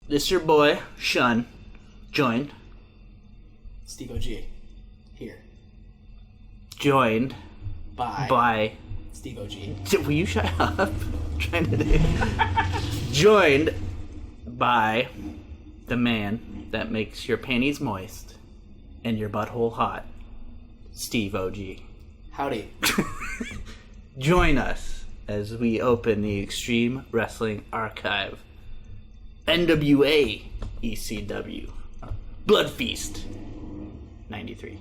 This your boy, Shun, joined Steve OG. Here. Joined By by... Steve OG. Will you shut up? I'm trying to do... Joined by the man that makes your panties moist and your butthole hot, Steve OG. Howdy. Join us as we open the Extreme Wrestling Archive. NWA ECW. Blood Feast. 93.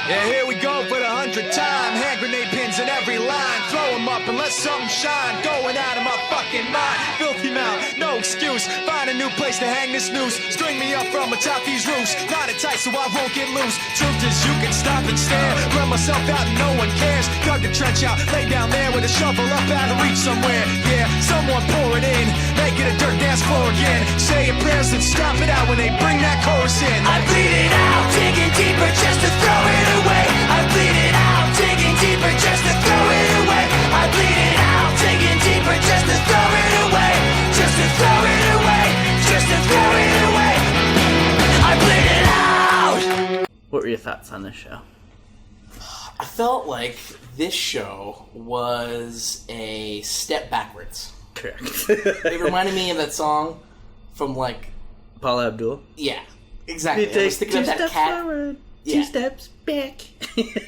Yeah, here we go for the 100th time. Hand grenade pins in every line. Throw them up and let something shine. Going out of my fucking mind. Filthy mouth, no excuse. Find a new place to hang this noose. String me up from atop these roofs. Knot it tight so I won't get loose. Truth is you can stop and stare. Run myself out and no one cares. Dug a trench out, lay down there with a shovel up out of reach somewhere. Yeah, someone pour it in. Make it a dirt dance floor again. Say your prayers and stop it out when they bring that chorus in. I bleed it out, digging deeper just to throw it away. I bleed it out, digging deeper just to throw it away. I bleed it out, digging deeper just to throw it away. Just to throw it away. Just to throw it away. I bleed it out. What were your thoughts on this show? I felt like this show was a step backwards. Correct. It reminded me of that song from like... Paula Abdul. Yeah, exactly. I was thinking of that cat. Forward, Yeah. 2 steps back.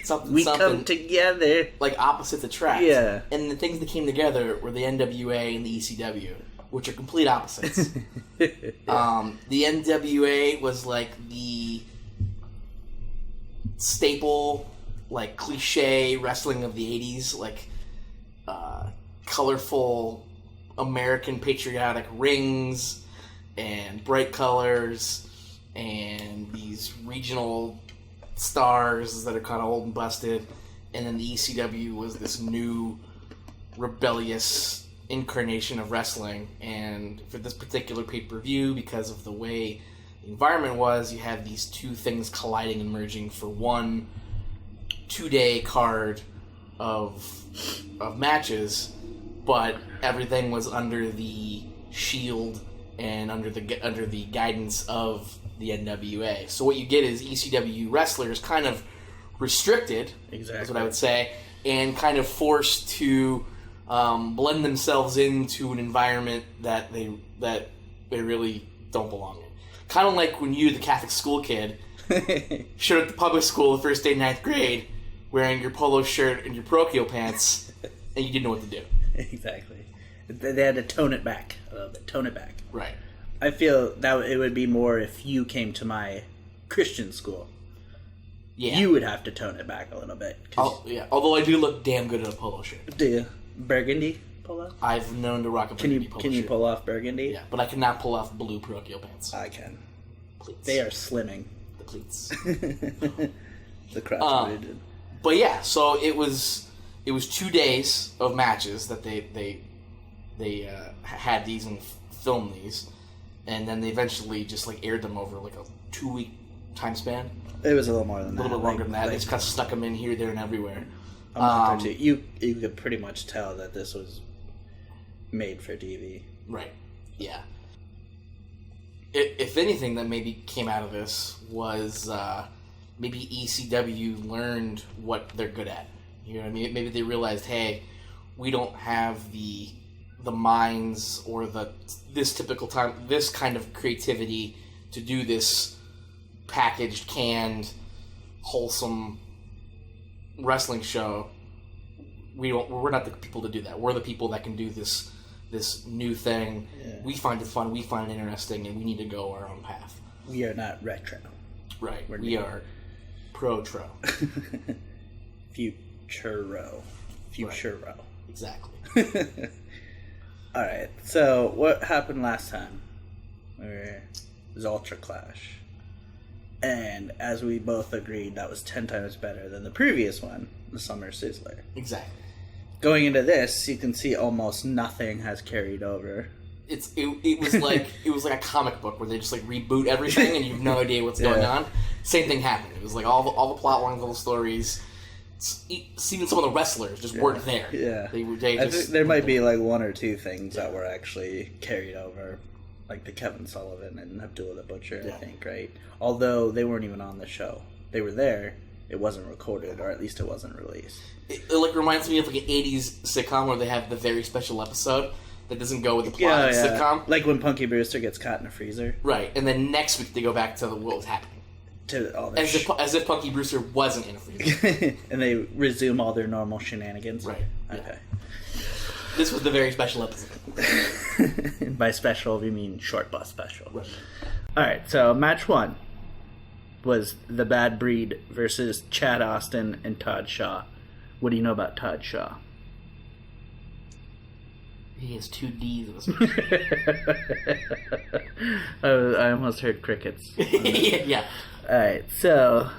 Something, we something. come together. Like opposites attract. Yeah. And the things that came together were the NWA and the ECW, which are complete opposites. The NWA was like the staple, like cliche wrestling of the 80s, like colorful American patriotic rings and bright colors and these regional stars that are kind of old and busted. And then the ECW was this new rebellious incarnation of wrestling. And for this particular pay-per-view, because of the way the environment was, you had these two things colliding and merging for one 2-day card of matches, but everything was under the shield and under the guidance of the NWA. So what you get is ECW wrestlers kind of restricted, Exactly. is what I would say, and kind of forced to blend themselves into an environment that they really don't belong in. Kind of like when you, the Catholic school kid, showed up to public school the first day in 9th grade wearing your polo shirt and your parochial pants, and you didn't know what to do. Exactly. They had to tone it back a little bit. Tone it back. Right. I feel that it would be more if you came to my Christian school. Yeah. You would have to tone it back a little bit. Yeah. Although I do look damn good in a polo shirt. Do you? Burgundy polo? I've known to rock a Can you burgundy polo can you shirt. pull off burgundy? Yeah, but I cannot pull off blue parochial pants. I can. Pleats. They are slimming. The pleats. The crotch rigid. But yeah, so it was 2 days of matches that they had these and filmed these, and then they eventually just like aired them over like a 2-week time span. It was a little more than A that. little bit longer than that. They just kind of stuck them in here, there, and everywhere. A month or two. You could pretty much tell that this was made for TV. Right. Yeah. If anything that maybe came out of this was maybe ECW learned what they're good at. You know what I mean? Maybe they realized, hey, we don't have the minds or this kind of creativity to do this packaged, canned, wholesome wrestling show. We're not the people to do that. We're the people that can do this new thing. Yeah. We find it fun, we find it interesting, and we need to go our own path. We are not retro. Right. We're We new. are pro-tro. Futuro. Exactly. Alright, so what happened last time? It was Ultra Clash. And as we both agreed, that was 10 times better than the previous one, the Summer Sizzler. Exactly. Going into this, you can see almost nothing has carried over. It was like a comic book where they just like reboot everything and you have no idea what's going on. Same thing happened. It was like all the plot lines, all the stories even some of the wrestlers just weren't there. Yeah. They I just think there might be like one or two things that were actually carried over, like the Kevin Sullivan and Abdullah the Butcher, I think, right? Although they weren't even on the show. They were there, it wasn't recorded, or at least it wasn't released. It like reminds me of like an 80s sitcom where they have the very special episode that doesn't go with the plot of the sitcom. Like when Punky Brewster gets caught in a freezer. Right, and then next week they go back to what was happening. To all As if Punky Brewster wasn't in a freezer. and they resume all their normal shenanigans. Right. Okay. This was the very special episode. By special, we mean short bus special. Right. Alright, so match 1 was The Bad Breed versus Chad Austin and Todd Shaw. What do you know about Todd Shaw? He has 2 D's in his I almost heard crickets. Yeah. Alright, so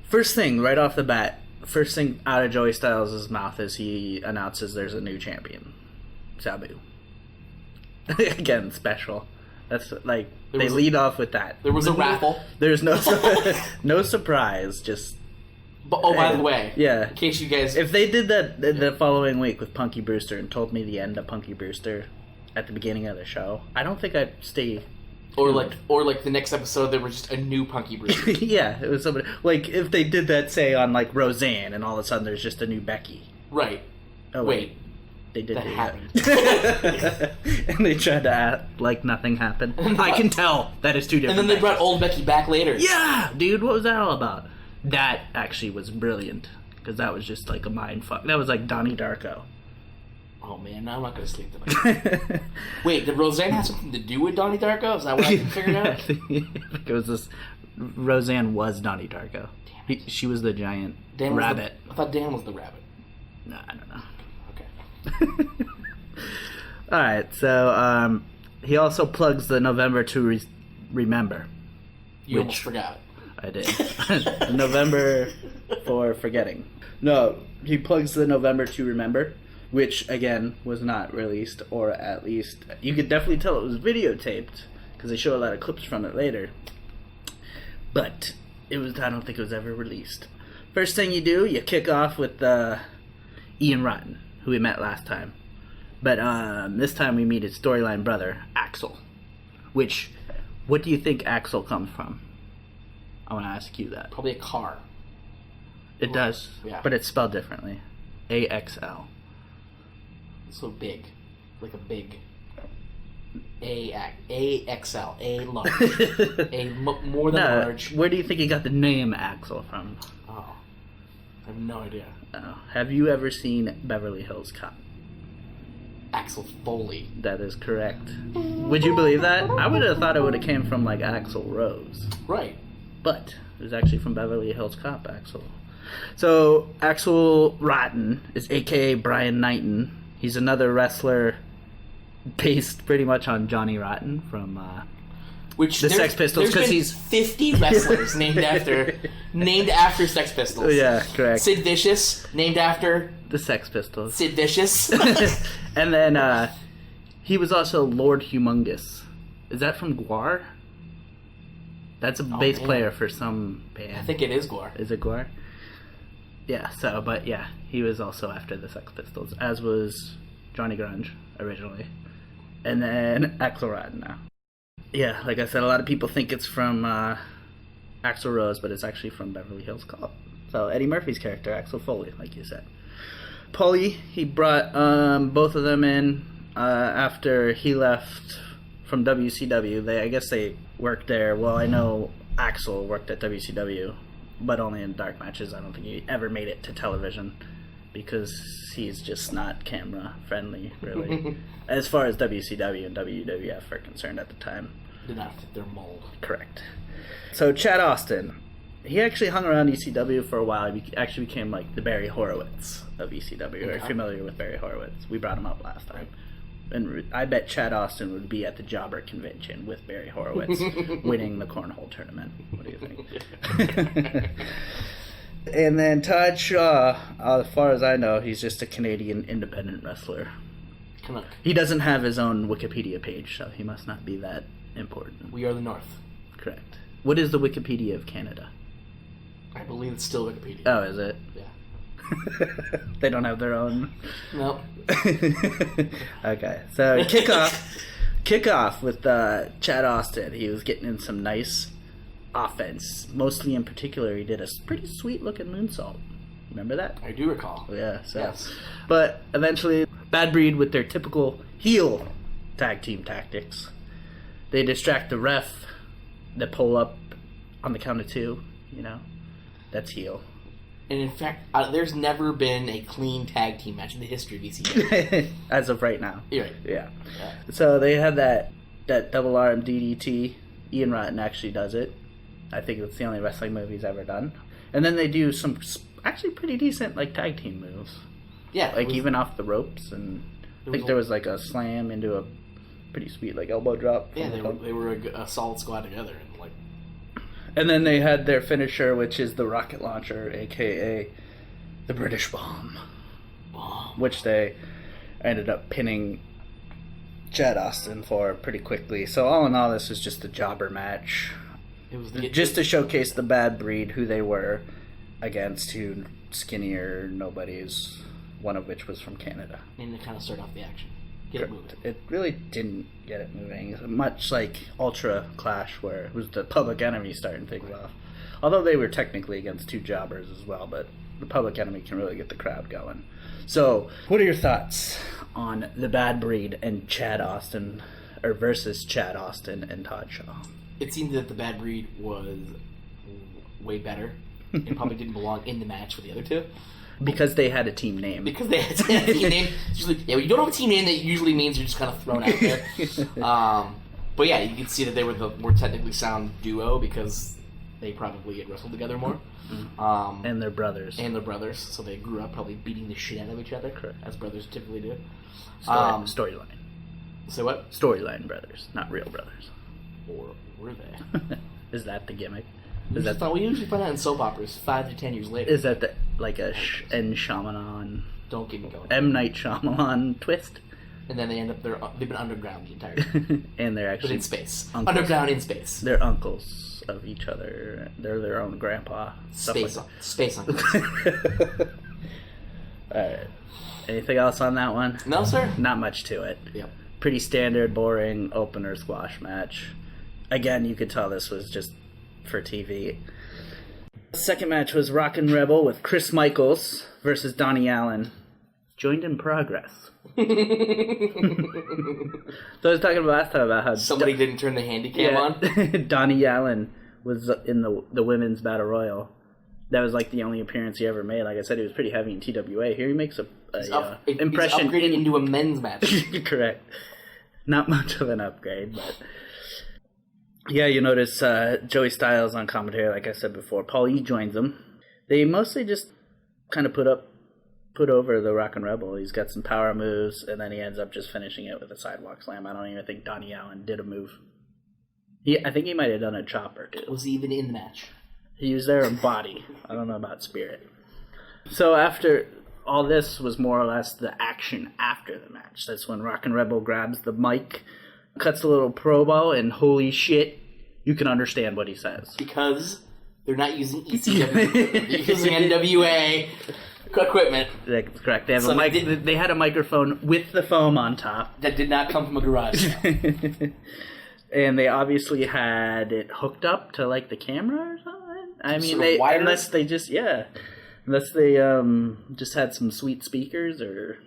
first thing, right off the bat, first thing out of Joey Styles' mouth is he announces there's a new champion. Sabu. Again, special. That's like, they lead off with that. There was a raffle. There's no no surprise, just... But, by the way, yeah. In case you guys... If they did that the following week with Punky Brewster and told me the end of Punky Brewster at the beginning of the show, I don't think I'd stay... Or like the next episode, there was just a new Punky Brewster. Yeah, it was somebody... Like, if they did that, say, on, like, Roseanne, and all of a sudden there's just a new Becky. Right. Oh, wait. They did That do happened. that. And they tried to act like nothing happened. I can tell that is two different And then they Beckys. brought old Becky back later. Yeah! Dude, what was that all about? That actually was brilliant. Because that was just like a mind fuck. That was like Donnie Darko. Oh man, now I'm not gonna sleep tonight. Wait, did Roseanne have something to do with Donnie Darko? Is that what I figured out? I think it was this... Roseanne was Donnie Darko. She was the giant Dan was rabbit. I thought Dan was the rabbit. No, I don't know. Okay. Alright, so he also plugs the November to Remember. You almost forgot. I did. November for forgetting. No, he plugs the November to Remember, which, again, was not released, or at least... You could definitely tell it was videotaped, because they show a lot of clips from it later. But it was. I don't think it was ever released. First thing you do, you kick off with Ian Rotten, who we met last time. But this time we meet his storyline brother, Axel. Which, what do you think Axel comes from? I want to ask you that. Probably a car. It does, Yeah. but it's spelled differently. AXL. So big. Like a big... AXL. A large. More than large. Where do you think he got the name Axel from? Oh. I have no idea. Have you ever seen Beverly Hills Cop? Axel Foley. That is correct. Would you believe that? I would have thought it would have came from like Axl Rose. Right. But it was actually from Beverly Hills Cop, Axel. So Axel Rotten is aka Brian Knighton. He's another wrestler based pretty much on Johnny Rotten from Which the Sex Pistols, because he's 50 wrestlers named after Sex Pistols. Yeah, correct. Sid Vicious named after The Sex Pistols. Sid Vicious. And then he was also Lord Humongous. Is that from Gwar? That's a bass player for some band. I think it is Gore. Is it Gwar? Yeah, so, but yeah, he was also after the Sex Pistols, as was Johnny Grunge originally. And then Axl Rotten now. Yeah, like I said, a lot of people think it's from Axl Rose, but it's actually from Beverly Hills Cop. So Eddie Murphy's character, Axel Foley, like you said. Paulie, he brought both of them in after he left from WCW. I guess they worked there. Well, I know Axel worked at WCW, but only in dark matches. I don't think he ever made it to television because he's just not camera friendly, really. As far as WCW and WWF are concerned at the time. Did not fit their mold. Correct. So Chad Austin, he actually hung around ECW for a while. He actually became like the Barry Horowitz of ECW. Are you familiar with Barry Horowitz? We brought him up last time. And I bet Chad Austin would be at the Jobber convention with Barry Horowitz winning the cornhole tournament. What do you think? And then Todd Shaw, as far as I know, he's just a Canadian independent wrestler. Canuck. He doesn't have his own Wikipedia page, so he must not be that important. We are the North. Correct. What is the Wikipedia of Canada? I believe it's still Wikipedia. Oh, is it? Yeah. They don't have their own. Nope. Okay, so kickoff with Chad Austin. He was getting in some nice offense. Mostly in particular, he did a pretty sweet looking moonsault. Remember that? I do recall. Yeah. So. Yes. But eventually, Bad Breed with their typical heel tag team tactics. They distract the ref. They pull up on the count of 2. You know, that's heel. And in fact, there's never been a clean tag team match in the history of ECW. As of right now. You're right. Yeah. So they had that double arm DDT. Ian Rotten actually does it. I think it's the only wrestling move he's ever done. And then they do some actually pretty decent like tag team moves. Yeah. Like even off the ropes, and I think there was like a slam into a pretty sweet like elbow drop. Yeah, they were a solid squad together, and like. And then they had their finisher, which is the rocket launcher, aka the British Bomb, which they ended up pinning Chad Austin for pretty quickly. So all in all, this was just a jobber match, just to showcase the Bad Breed, who they were, against 2 skinnier nobodies, one of which was from Canada. And to kind of start off the action. Get it moving. It really didn't get it moving. Much like Ultra Clash, where it was the Public Enemy starting things off. Although they were technically against 2 jobbers as well, but the Public Enemy can really get the crowd going. So, what are your thoughts on the Bad Breed and Chad Austin, or versus Chad Austin and Todd Shaw? It seemed that the Bad Breed was way better and probably didn't belong in the match with the other 2. Because they had a team name. Because they had a team name. Usually, when you don't have a team name, that usually means you're just kind of thrown out there. But yeah, you can see that they were the more technically sound duo because they probably had wrestled together more. And their brothers. So they grew up probably beating the shit out of each other, as brothers typically do. Storyline. Say what? Storyline brothers, not real brothers. Or were they? Is that the gimmick? We usually find out in soap operas 5 to 10 years later. Is that like a M. Shyamalan? Don't get me going. M. Night Shyamalan twist? And then they end up they've been underground the entire time. And they're actually but in space. Uncles. Underground in space. They're uncles of each other. They're their own grandpa. Space uncles. Alright. Anything else on that one? No, sir. Not much to it. Yep. Pretty standard, boring opener squash match. Again, you could tell this was just for TV. Second match was Rockin' Rebel with Chris Michaels versus Donnie Allen. Joined in progress. So I was talking about last time about how somebody didn't turn the handy cam on. Donnie Allen was in the women's battle royal. That was like the only appearance he ever made. Like I said, he was pretty heavy in TWA. Here he makes impression. He's upgraded into a men's match. Correct. Not much of an upgrade, but. Yeah, you notice Joey Styles on commentary, like I said before. Paul E joins them. They mostly just kind of put over the Rockin' Rebel. He's got some power moves, and then he ends up just finishing it with a sidewalk slam. I don't even think Donnie Allen did a move. I think he might have done a chopper, too. Was he even in the match? He was there in body. I don't know about spirit. So after all this was more or less the action after the match. That's when Rockin' Rebel grabs the mic, cuts a little promo, and holy shit, you can understand what he says. Because they're not using ECW. They're using NWA equipment. That's correct. They have a mic. They had a microphone with the foam on top. That did not come from a garage sale. And they obviously had it hooked up to like the camera or something. I mean, unless they just had some sweet speakers or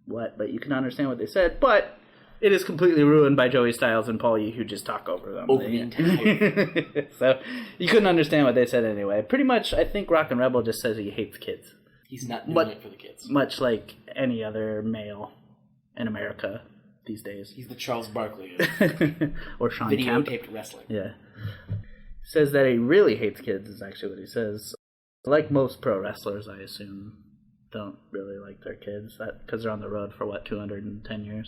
what. But you can understand what they said. But it is completely ruined by Joey Styles and Paul E, who just talk over them. Over the entire. So you couldn't understand what they said anyway. Pretty much, I think Rockin' Rebel just says he hates kids. He's not doing it for the kids. Much like any other male in America these days. He's the Charles Barkley or Sean Kemp. Videotaped wrestling. Yeah. Says that he really hates kids is actually what he says. Like most pro wrestlers, I assume, don't really like their kids. Because they're on the road for, 210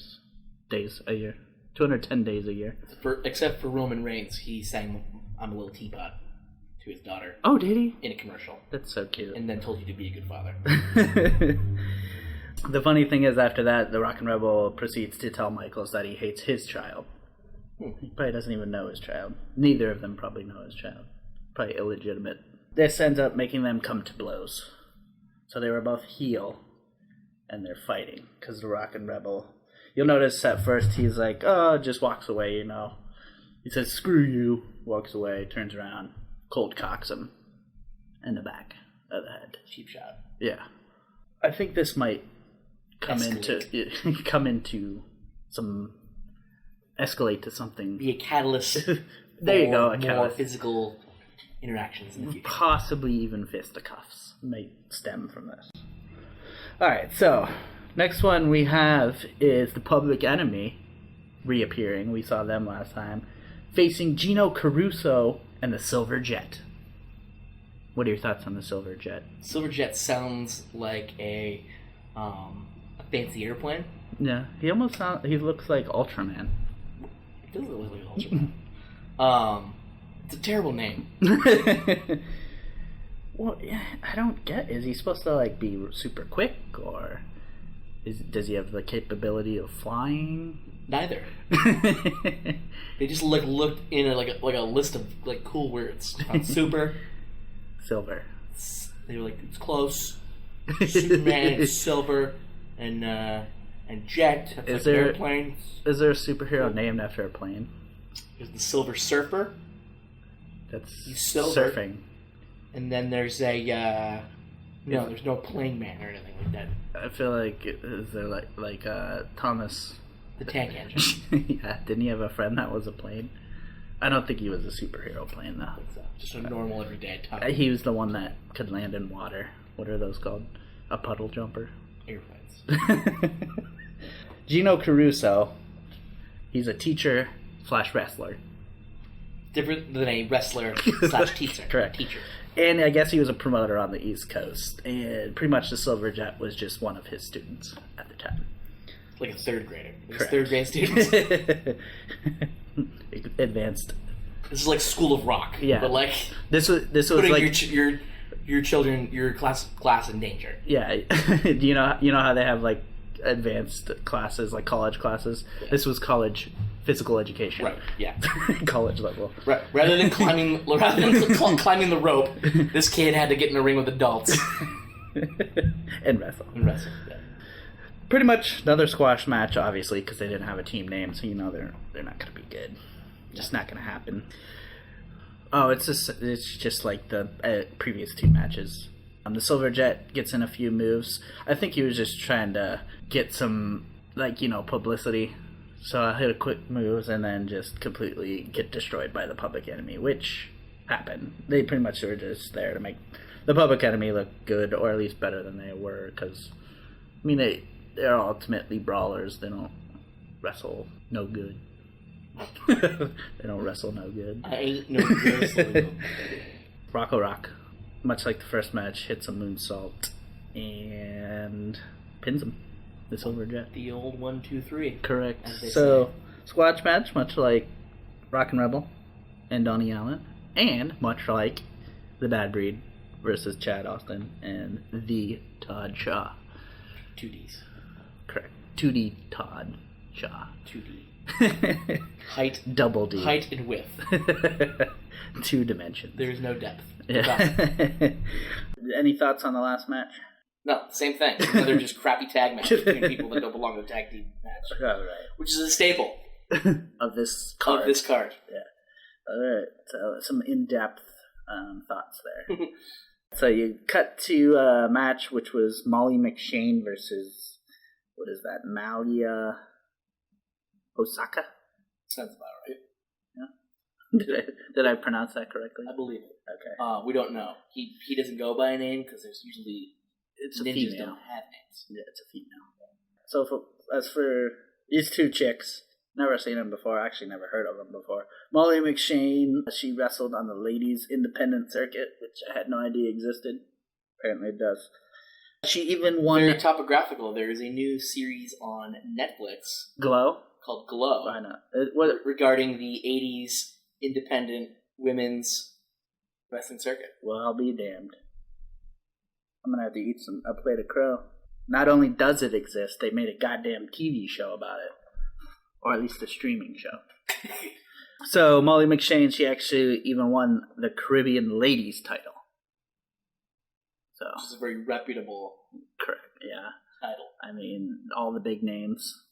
days a year. 210 days a year. Except for Roman Reigns, he sang I'm a Little Teapot to his daughter. Oh, did he? In a commercial. That's so cute. And then told you to be a good father. The funny thing is, after that, the Rockin' Rebel proceeds to tell Michaels that he hates his child. He probably doesn't even know his child. Neither of them probably know his child. Probably illegitimate this ends up making them come to blows. So they were both heel, and they're fighting because the Rock and Rebel. You'll notice at first he's like, "Oh," just walks away. You know, he says, "Screw you," walks away, turns around, cold cocks him in the back of the head. Cheap shot. Yeah, I think this might come escalate to something. Be a catalyst. There you go, a more catalyst. physical interactions in the future. Possibly even fisticuffs may stem from this. Alright, so next one we have is the Public Enemy reappearing. We saw them last time. Facing Gino Caruso and the Silver Jet. What are your thoughts on the Silver Jet? Silver Jet sounds like a fancy airplane. Yeah, he looks like Ultraman. It does look like Ultraman. It's a terrible name. Well, yeah, I don't get. Is he supposed to like be super quick, or does he have the capability of flying? Neither. They just looked in a list of like cool words. Super, Silver. They were like, it's close. Superman, silver, and jet. That's Is like there- airplane. Is there a superhero named after a plane? There's the Silver Surfer, That's He's silver. surfing. and then there's a there's no plane man or anything like that. I feel like is there like Thomas? The tank engine. Yeah, didn't he have a friend that was a plane? I don't think he was a superhero plane though. Just a normal everyday top He was the one that could land in water. What are those called? A puddle jumper. airplanes. Gino Caruso. He's a teacher / wrestler. Different than a wrestler / teacher. Correct. Teacher. And I guess he was a promoter on the East Coast. And pretty much the Silver Jet was just one of his students at the time. Like a third grader. Like Correct. third grade students. Advanced. This is like School of Rock. Yeah. But like This was putting like your children, your class in danger. yeah. you know how they have like advanced classes, like college classes. Yeah. This was college physical education. Right. Yeah. College level. Right. Rather than climbing the rope, this kid had to get in a ring with adults And wrestle. and wrestle. Yeah. Pretty much another squash match, obviously, because they didn't have a team name, so you know they're not going to be good. Just not going to happen. Oh, it's just like the previous two matches. The Silver Jet gets in a few moves. I think he was just trying to get some publicity. So I hit a quick moves and then just completely get destroyed by the Public Enemy, which happened. They pretty much were just there to make the Public Enemy look good, or at least better than they were, because I mean they're ultimately brawlers. They don't wrestle no good. They don't wrestle no good. I ain't no good. So Rocco Rock, much like the first match, hits a moonsault and pins him. The Silver Jet. the old 1, 2, 3. Correct. As they So, squash match, much like Rock and Rebel and Donnie Allen, and much like the Bad Breed versus Chad Austin and the Todd Shaw. 2Ds. Correct. 2D Todd Shaw. 2D. Height. Double D. Height and width. 2 dimensions. There is no depth. Yeah. Any thoughts on the last match? No, same thing. Another just crappy tag match between people that don't belong to the tag team match. All right. Which is a staple Of this card. of this card. All right. So some in-depth thoughts there. So you cut to a match which was Molly McShane versus, what is that, Malia Osaka? Sounds about right. Did I pronounce that correctly? I believe it. Okay. We don't know. He doesn't go by a name because there's usually It's a ninjas female. don't have names. Yeah, it's a female. So as for these two chicks, never seen them before. Actually, never heard of them before. Molly McShane, she wrestled on the ladies' independent circuit, which I had no idea existed. Apparently, it does. She even won Very topographical. There is a new series on Netflix Glow. called Glow Why not? What? regarding the 80s independent women's wrestling circuit. Well, I'll be damned. I'm gonna have to eat a plate of crow. Not only does it exist, they made a goddamn TV show about it. Or at least a streaming show. So, Molly McShane, she actually even won the Caribbean Ladies title. So Which is a very reputable correct, yeah. title. I mean, all the big names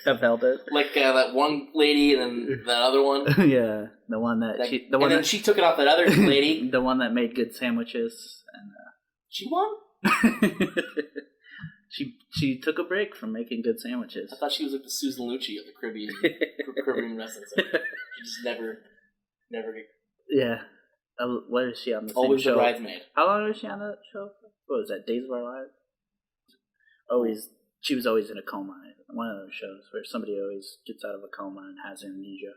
have held it. Like that one lady and then that other one. Yeah, the one that she took it off that other lady. the one that made good sandwiches, and She won? she took a break from making good sandwiches. I thought she was like the Susan Lucci of the Caribbean wrestling scene. She just never. Yeah. What is she on the same Always show? the bridesmaid. How long was she on that show? What was that? Days of Our Lives? She was always in a coma. One of those shows where somebody always gets out of a coma and has amnesia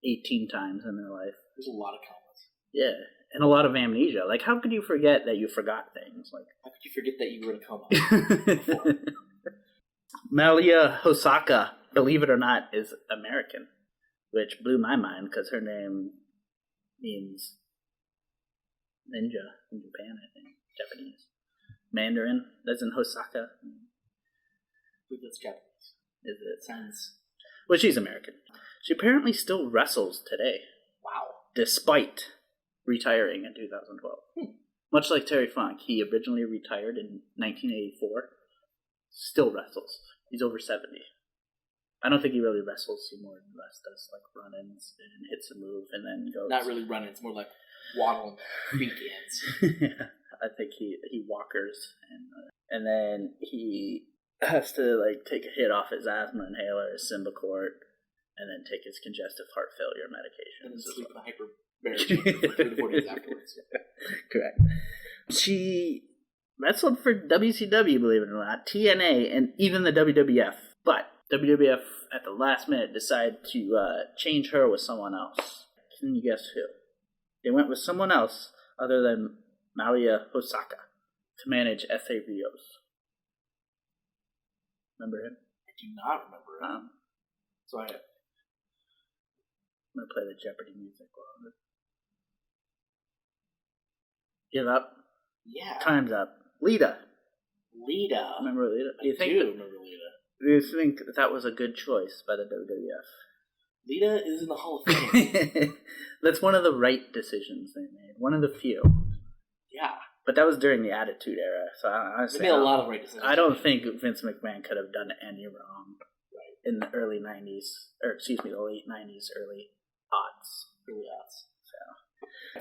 18 times in their life. There's a lot of comas. Yeah, and a lot of amnesia. Like, how could you forget that you forgot things? Like, how could you forget that you were in a coma? Malia Hosaka, believe it or not, is American, which blew my mind because her name means ninja in Japan, I think. Japanese. Mandarin, that's in Hosaka. I think that's Japanese. Is it? Sounds. Well, she's American. She apparently still wrestles today. Wow. Despite retiring in 2012. Much like Terry Funk, he originally retired in 1984. Still wrestles. He's over 70. I don't think he really wrestles anymore. He does like run-ins and hits a move and then goes. Not really running. It's more like waddling weekends. Yeah, I think he walkers and then he has to like take a hit off his asthma inhaler, his Symbicort, and then take his congestive heart failure medication. And then sleep in a hyperbaric for 3 to 4 days afterwards. Correct. She wrestled for WCW, believe it or not, TNA, and even the WWF. But WWF at the last minute decided to change her with someone else. Can you guess who? They went with someone else other than Malia Hosaka to manage Essa Rios. Remember him? I do not remember him. So I'm going to play the Jeopardy music while Give up. Yeah. Time's up. Lita. Remember Lita? I do remember Lita. Do you think that was a good choice by the WWF? Lita is in the Hall of Fame. That's one of the right decisions they made. One of the few. Yeah. But that was during the Attitude Era, so honestly, they made a lot of right decisions. I don't think Vince McMahon could have done any wrong in the early 90s, the late 90s, early aughts.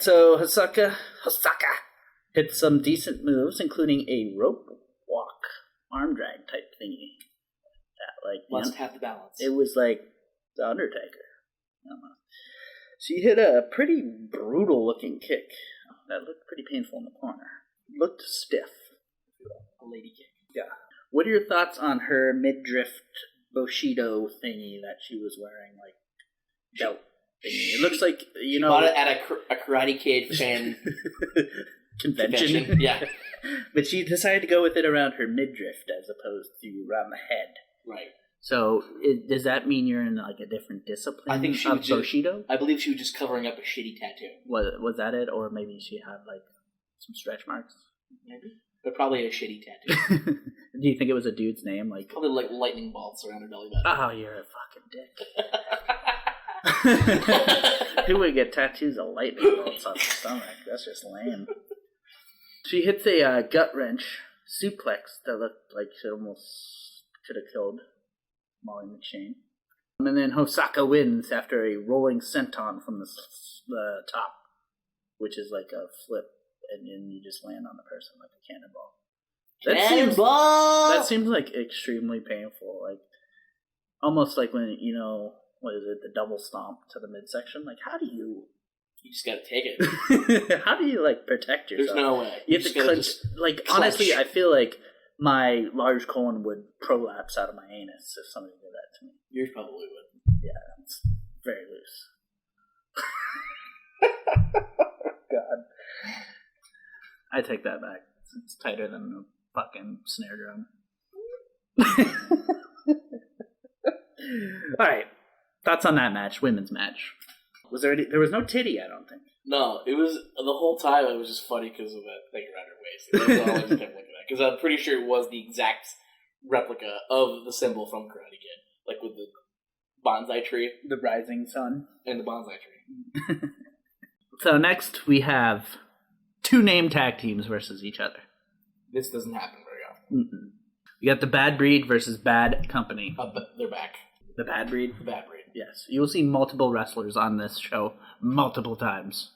So Hosaka hit some decent moves, including a rope walk, arm drag type thingy. Must have the balance. It was like The Undertaker. She hit a pretty brutal looking kick that looked pretty painful in the corner. Looked stiff. A lady kick. Yeah. What are your thoughts on her mid-drift Bushido thingy that she was wearing, like, belt thingy? It looks like, you know... bought it at a Karate Kid fan... convention. Yeah. But she decided to go with it around her midriff as opposed to around the head. Right. So does that mean you're in like a different discipline? I think she of was just, Bushido? I believe she was just covering up a shitty tattoo. Was that it, or maybe she had like some stretch marks? Maybe, but probably a shitty tattoo. Do you think it was a dude's name? Like probably like lightning bolts around her belly button. Oh, you're a fucking dick. Who would get tattoos of lightning bolts on the stomach? That's just lame. She hits a gut wrench suplex that looked like she almost could have killed Molly McShane. And then Hosaka wins after a rolling senton from the top, which is like a flip, and then you just land on the person like a cannonball. That seems like extremely painful. Like almost like when, what is it, the double stomp to the midsection? Like, how do you... You just gotta take it. How do you, like, protect yourself? There's no way. You have to clench. Like, honestly, I feel like my large colon would prolapse out of my anus if somebody did that to me. Yours probably would. Yeah, it's very loose. God. I take that back. It's tighter than a fucking snare drum. Alright. Thoughts on that match, women's match. There was no titty, I don't think. No, it was, the whole time it was just funny because of that thing around her waist. That's all I just kept looking at. Because I'm pretty sure it was the exact replica of the symbol from Karate Kid. Like with the bonsai tree. The rising sun. And the bonsai tree. So next we have 2 name tag teams versus each other. This doesn't happen very often. You got the Bad Breed versus Bad Company. But they're back. The Bad Breed? The Bad Breed. Yes. You will see multiple wrestlers on this show multiple times.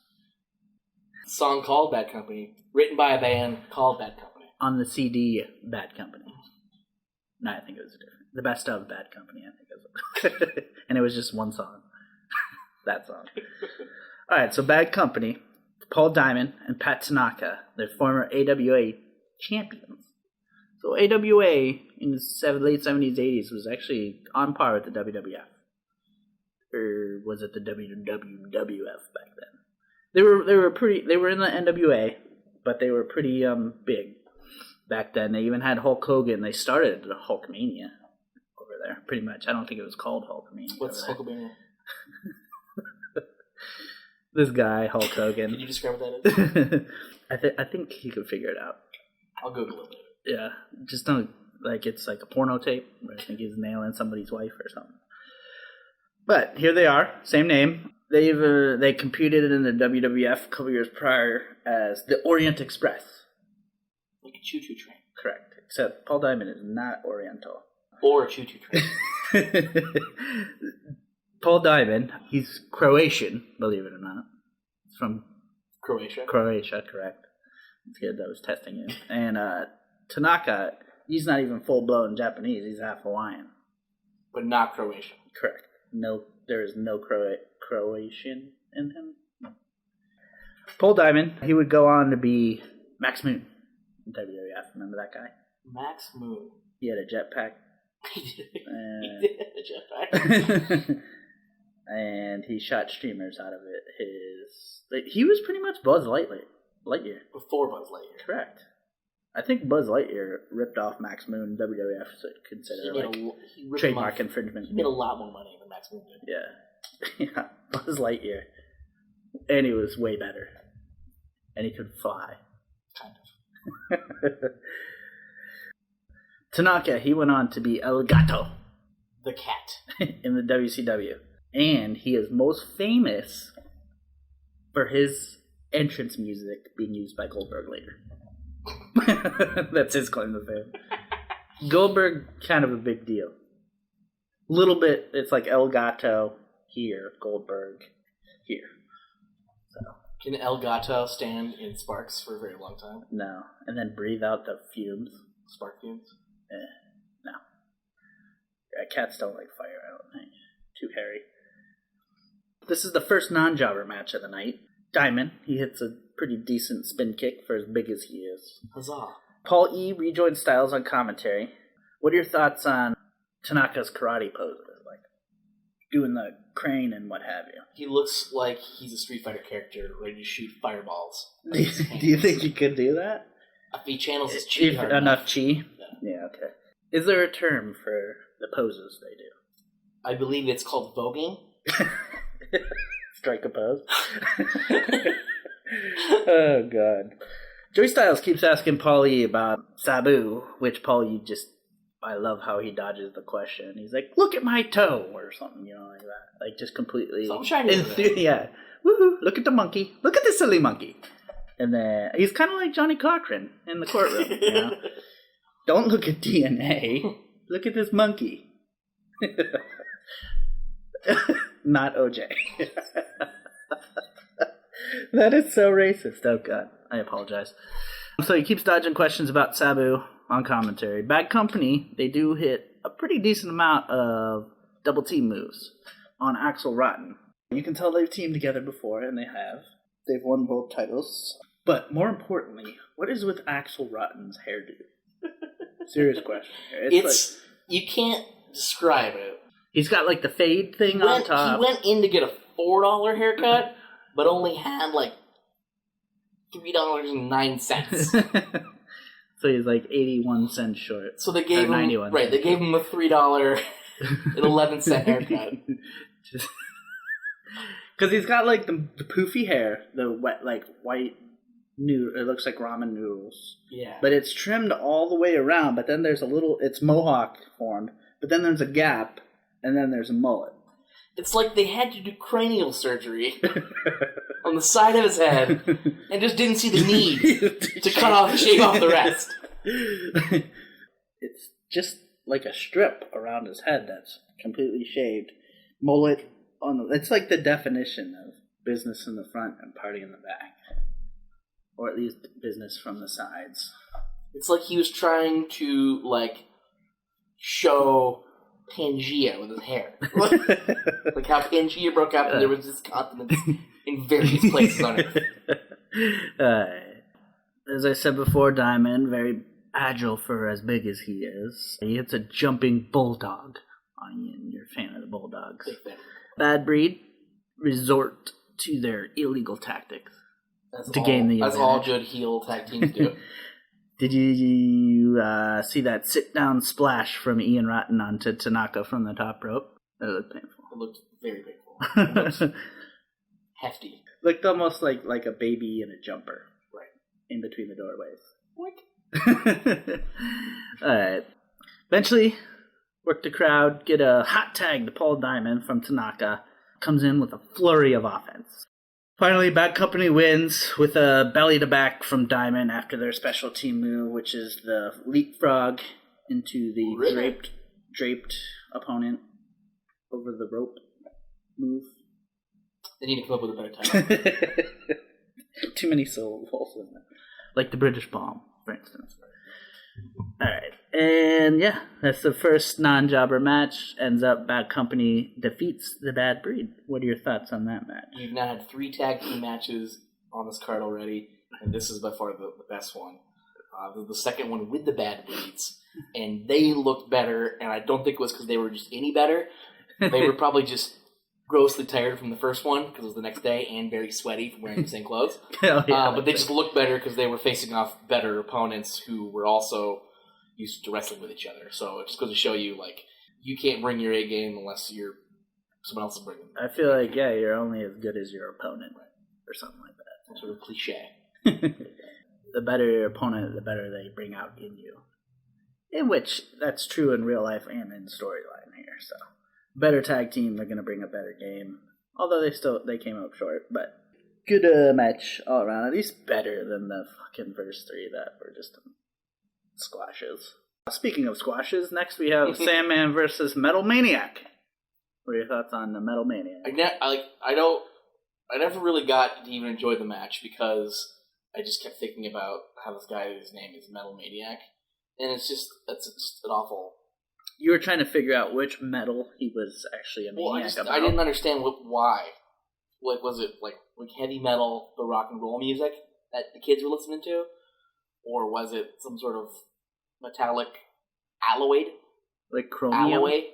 Song called Bad Company, written by a band called Bad Company. On the CD, Bad Company. No, I think it was different. The Best of Bad Company, I think it was. And it was just one song. That song. Alright, so Bad Company, Paul Diamond and Pat Tanaka, they're former AWA champions. So AWA in the late 70s, 80s was actually on par with the WWF. Or was it the WWF back then? They were in the NWA, but they were pretty big back then. They even had Hulk Hogan. They started the Hulkmania over there, pretty much. I don't think it was called Hulkmania. What's Hulkamania? This guy, Hulk Hogan. Can you describe what that is? I think he could figure it out. I'll Google it later. Yeah, just don't, like, it's like a porno tape where I think he's nailing somebody's wife or something. But here they are, same name. They competed in the WWF a couple years prior as the Orient Express. Like a choo-choo train. Correct. Except Paul Diamond is not Oriental. Or a choo-choo train. Paul Diamond, he's Croatian, believe it or not. He's from Croatia, correct. It's good that I was testing you. And Tanaka, he's not even full-blown Japanese. He's half Hawaiian. but not Croatian. Correct. No, there is no Croatian in him. Paul Diamond, he would go on to be Max Moon in WWF. Remember that guy? Max Moon. He had a jetpack. He did a jetpack. And he shot streamers out of it. He was pretty much Buzz Lightyear. Before Buzz Lightyear. Correct. I think Buzz Lightyear ripped off Max Moon. WWF so consider trademark infringement. He made a lot more money than Max Moon did. Yeah. Yeah. Buzz Lightyear. And he was way better. And he could fly. Kind of. Tanaka, he went on to be El Gato The cat. in the WCW. And he is most famous for his entrance music being used by Goldberg later. That's his claim to fame. Goldberg, kind of a big deal. Little bit, it's like El Gato here, Goldberg here. So Can El Gato stand in sparks for a very long time? no, and then breathe out the fumes. Spark fumes? No. Yeah, cats don't like fire, I don't think. Too hairy. This is the first non-jobber match of the night. Diamond, he hits a pretty decent spin kick for as big as he is. Huzzah. Paul E. rejoined Styles on commentary. What are your thoughts on Tanaka's karate poses? Like, doing the crane and what have you. He looks like he's a Street Fighter character ready to shoot fireballs. Do you think he could do that? If he channels his chi If hard enough enough. chi? Yeah, okay. Is there a term for the poses they do? I believe it's called voguing. Strike a pose. Oh, God. Joey Styles keeps asking Paulie about Sabu, which Paulie I love how he dodges the question. He's like, look at my toe, or something, like that. Like, just completely. Something shiny over there. Yeah. Woohoo, look at the monkey. Look at the silly monkey. And then, he's kind of like Johnny Cochran in the courtroom, Don't look at DNA. Look at this monkey. Not OJ. That is so racist. Oh, God. I apologize. So he keeps dodging questions about Sabu on commentary. Bad Company, they do hit a pretty decent amount of double team moves on Axel Rotten. You can tell they've teamed together before, and they have. They've won both titles. But more importantly, what is with Axel Rotten's hairdo? Serious question. It's you can't describe it. He's got like the fade thing on top. He went in to get a $4 haircut, but only had like $3.09. So he's like 81 cents short. So they gave him 91 right. They gave him a $3.11 haircut. Because he's got like the poofy hair, the wet like white noodle. It looks like ramen noodles. Yeah. But it's trimmed all the way around. But then there's it's mohawk formed. But then there's a gap, and then there's a mullet. It's like they had to do cranial surgery on the side of his head and just didn't see the need to shave off the rest. It's just like a strip around his head that's completely shaved. Mullet it's like the definition of business in the front and party in the back. Or at least business from the sides. It's like he was trying to, show Pangea with his hair. Like how Pangea broke up and there was this continent in various places on Earth. As I said before, Diamond, very agile for as big as he is. He hits a jumping bulldog on you, and you're a fan of the bulldogs. Bad Breed resort to their illegal tactics to gain the advantage. As all good heel tag teams do. Did you see that sit-down splash from Ian Rotten onto Tanaka from the top rope? That looked painful. It looked very painful. It looked hefty. Looked almost like a baby in a jumper. Right. In between the doorways. What? Alright. Eventually, work the crowd, get a hot tag to Paul Diamond from Tanaka. Comes in with a flurry of offense. Finally, Bad Company wins with a belly to back from Diamond after their special team move, which is the leapfrog into the draped opponent over the rope move. They need to come up with a better title. Too many syllables in it. Like the British Bomb, for instance. Alright, and yeah, that's the first non-jobber match. Ends up Bad Company defeats the Bad Breed. What are your thoughts on that match? We've now had 3 tag team matches on this card already, and this is by far the best one. The second one with the Bad Breeds, and they looked better, and I don't think it was because they were just any better. They were probably just grossly tired from the first one, because it was the next day, and very sweaty from wearing the same clothes. But they just looked better because they were facing off better opponents who were also used to wrestling with each other. So it just goes to show you, you can't bring your A game unless someone else is bringing it. I feel like, you're only as good as your opponent, or something like that. Some sort of cliche. The better your opponent, the better they bring out in you. In which, that's true in real life and in storyline here, so. Better tag team, they're going to bring a better game. Although they came up short, but good match all around. At least better than the fucking first 3 that were just squashes. Speaking of squashes, next we have Sandman versus Metal Maniac. What are your thoughts on the Metal Maniac? I never really got to even enjoy the match because I just kept thinking about how this guy's name is Metal Maniac, and that's just an awful. You were trying to figure out which metal he was actually a maniac about. I didn't understand why. Was it like heavy metal, the rock and roll music that the kids were listening to? Or was it some sort of metallic alloyed? Like chromium? Alloy.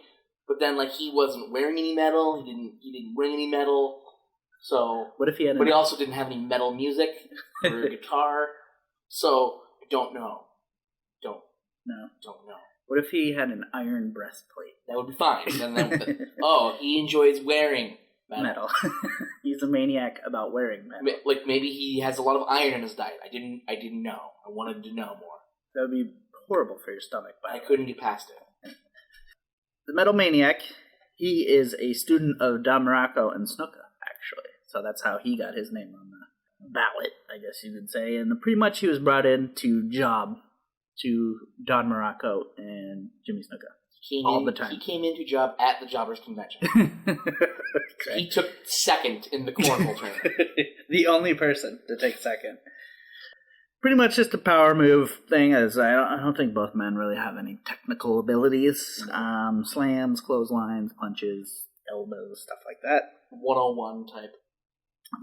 But then he wasn't wearing any metal, he didn't bring any metal. So what if he had But he also didn't have any metal music or guitar. So I don't know. Don't know. What if he had an iron breastplate? That would be fine. Then he enjoys wearing metal. He's a maniac about wearing metal. Maybe he has a lot of iron in his diet. I didn't know. I wanted to know more. That would be horrible for your stomach. I couldn't get past it. The Metal Maniac, he is a student of Don Morocco and Snuka, actually. So that's how he got his name on the ballot, I guess you could say. And pretty much he was brought in to job to Don Morocco and Jimmy Snuka all the time. He came into job at the Jobbers Convention. He took second in the cornhole tournament. The only person to take second. Pretty much just a power move thing, as I don't think both men really have any technical abilities. Slams, clotheslines, punches, elbows, stuff like that. 101 type.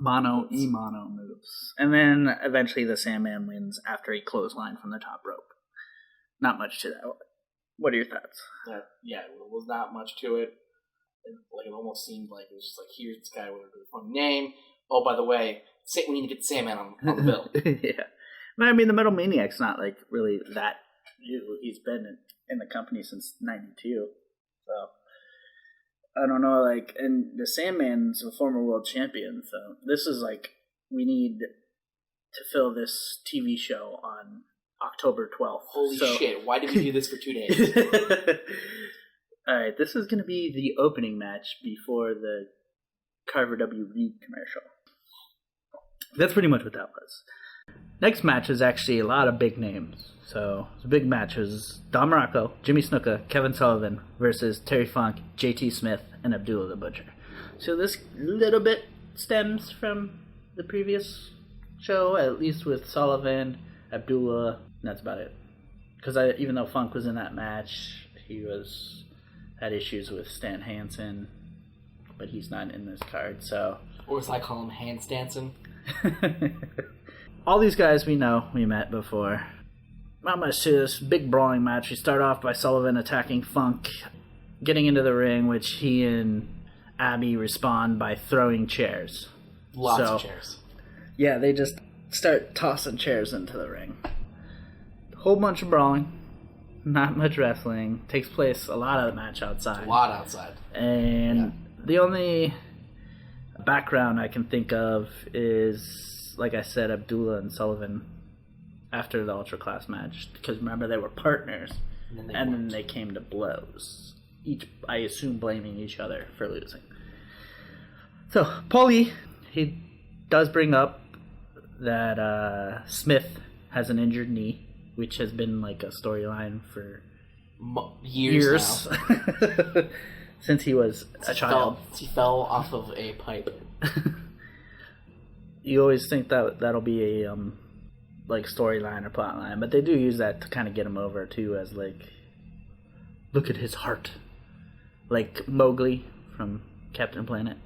Mono moves. And then eventually the Sandman wins after a clothesline from the top rope. Not much to that. What are your thoughts? It was not much to it. It almost seemed like it was just here's this guy with a really funny name. Oh, by the way, we need to get Sandman on the bill. Yeah. I mean, the Metal Maniac's not really that new. He's been in the company since '92. So I don't know, and the Sandman's a former world champion, so this is we need to fill this TV show on October 12th. Holy shit, why did we do this for 2 days? Alright, this is going to be the opening match before the Carver W. Reed commercial. That's pretty much what that was. Next match is actually a lot of big names. So, the big match was Don Morocco, Jimmy Snuka, Kevin Sullivan versus Terry Funk, JT Smith, and Abdullah the Butcher. So this little bit stems from the previous show, at least with Sullivan, Abdullah, and that's about it. Because even though Funk was in that match, he had issues with Stan Hansen, but he's not in this card, so... Or as I call him, Hans Danson. All these guys we know, we met before. Not much to this big brawling match. We start off by Sullivan attacking Funk, getting into the ring, which he and Abby respond by throwing chairs. Lots of chairs. Yeah, they just start tossing chairs into the ring. Whole bunch of brawling. Not much wrestling. Takes place a lot of the match outside. A lot outside. And the only background I can think of is, like I said, Abdullah and Sullivan after the Ultra Class match. Because remember, they were partners. And then they came to blows. Each, I assume, blaming each other for losing. So, Paulie, he does bring up that Smith has an injured knee, which has been like a storyline for years. Now. Since he was a child. He fell off of a pipe. You always think that that'll be a like storyline or plotline, but they do use that to kind of get him over too, as like, look at his heart, like Mowgli from Captain Planet.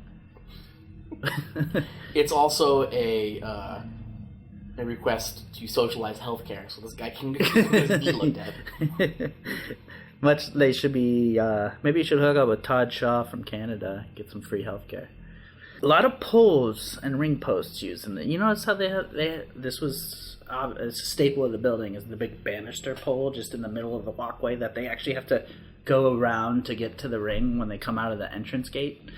It's also a request to socialize healthcare, so this guy can get his knee looked at. Much they should be. Maybe you should hook up with Todd Shaw from Canada, get some free healthcare. A lot of poles and ring posts used in it. You notice how this was it's a staple of the building, is the big banister pole just in the middle of the walkway that they actually have to go around to get to the ring when they come out of the entrance gate.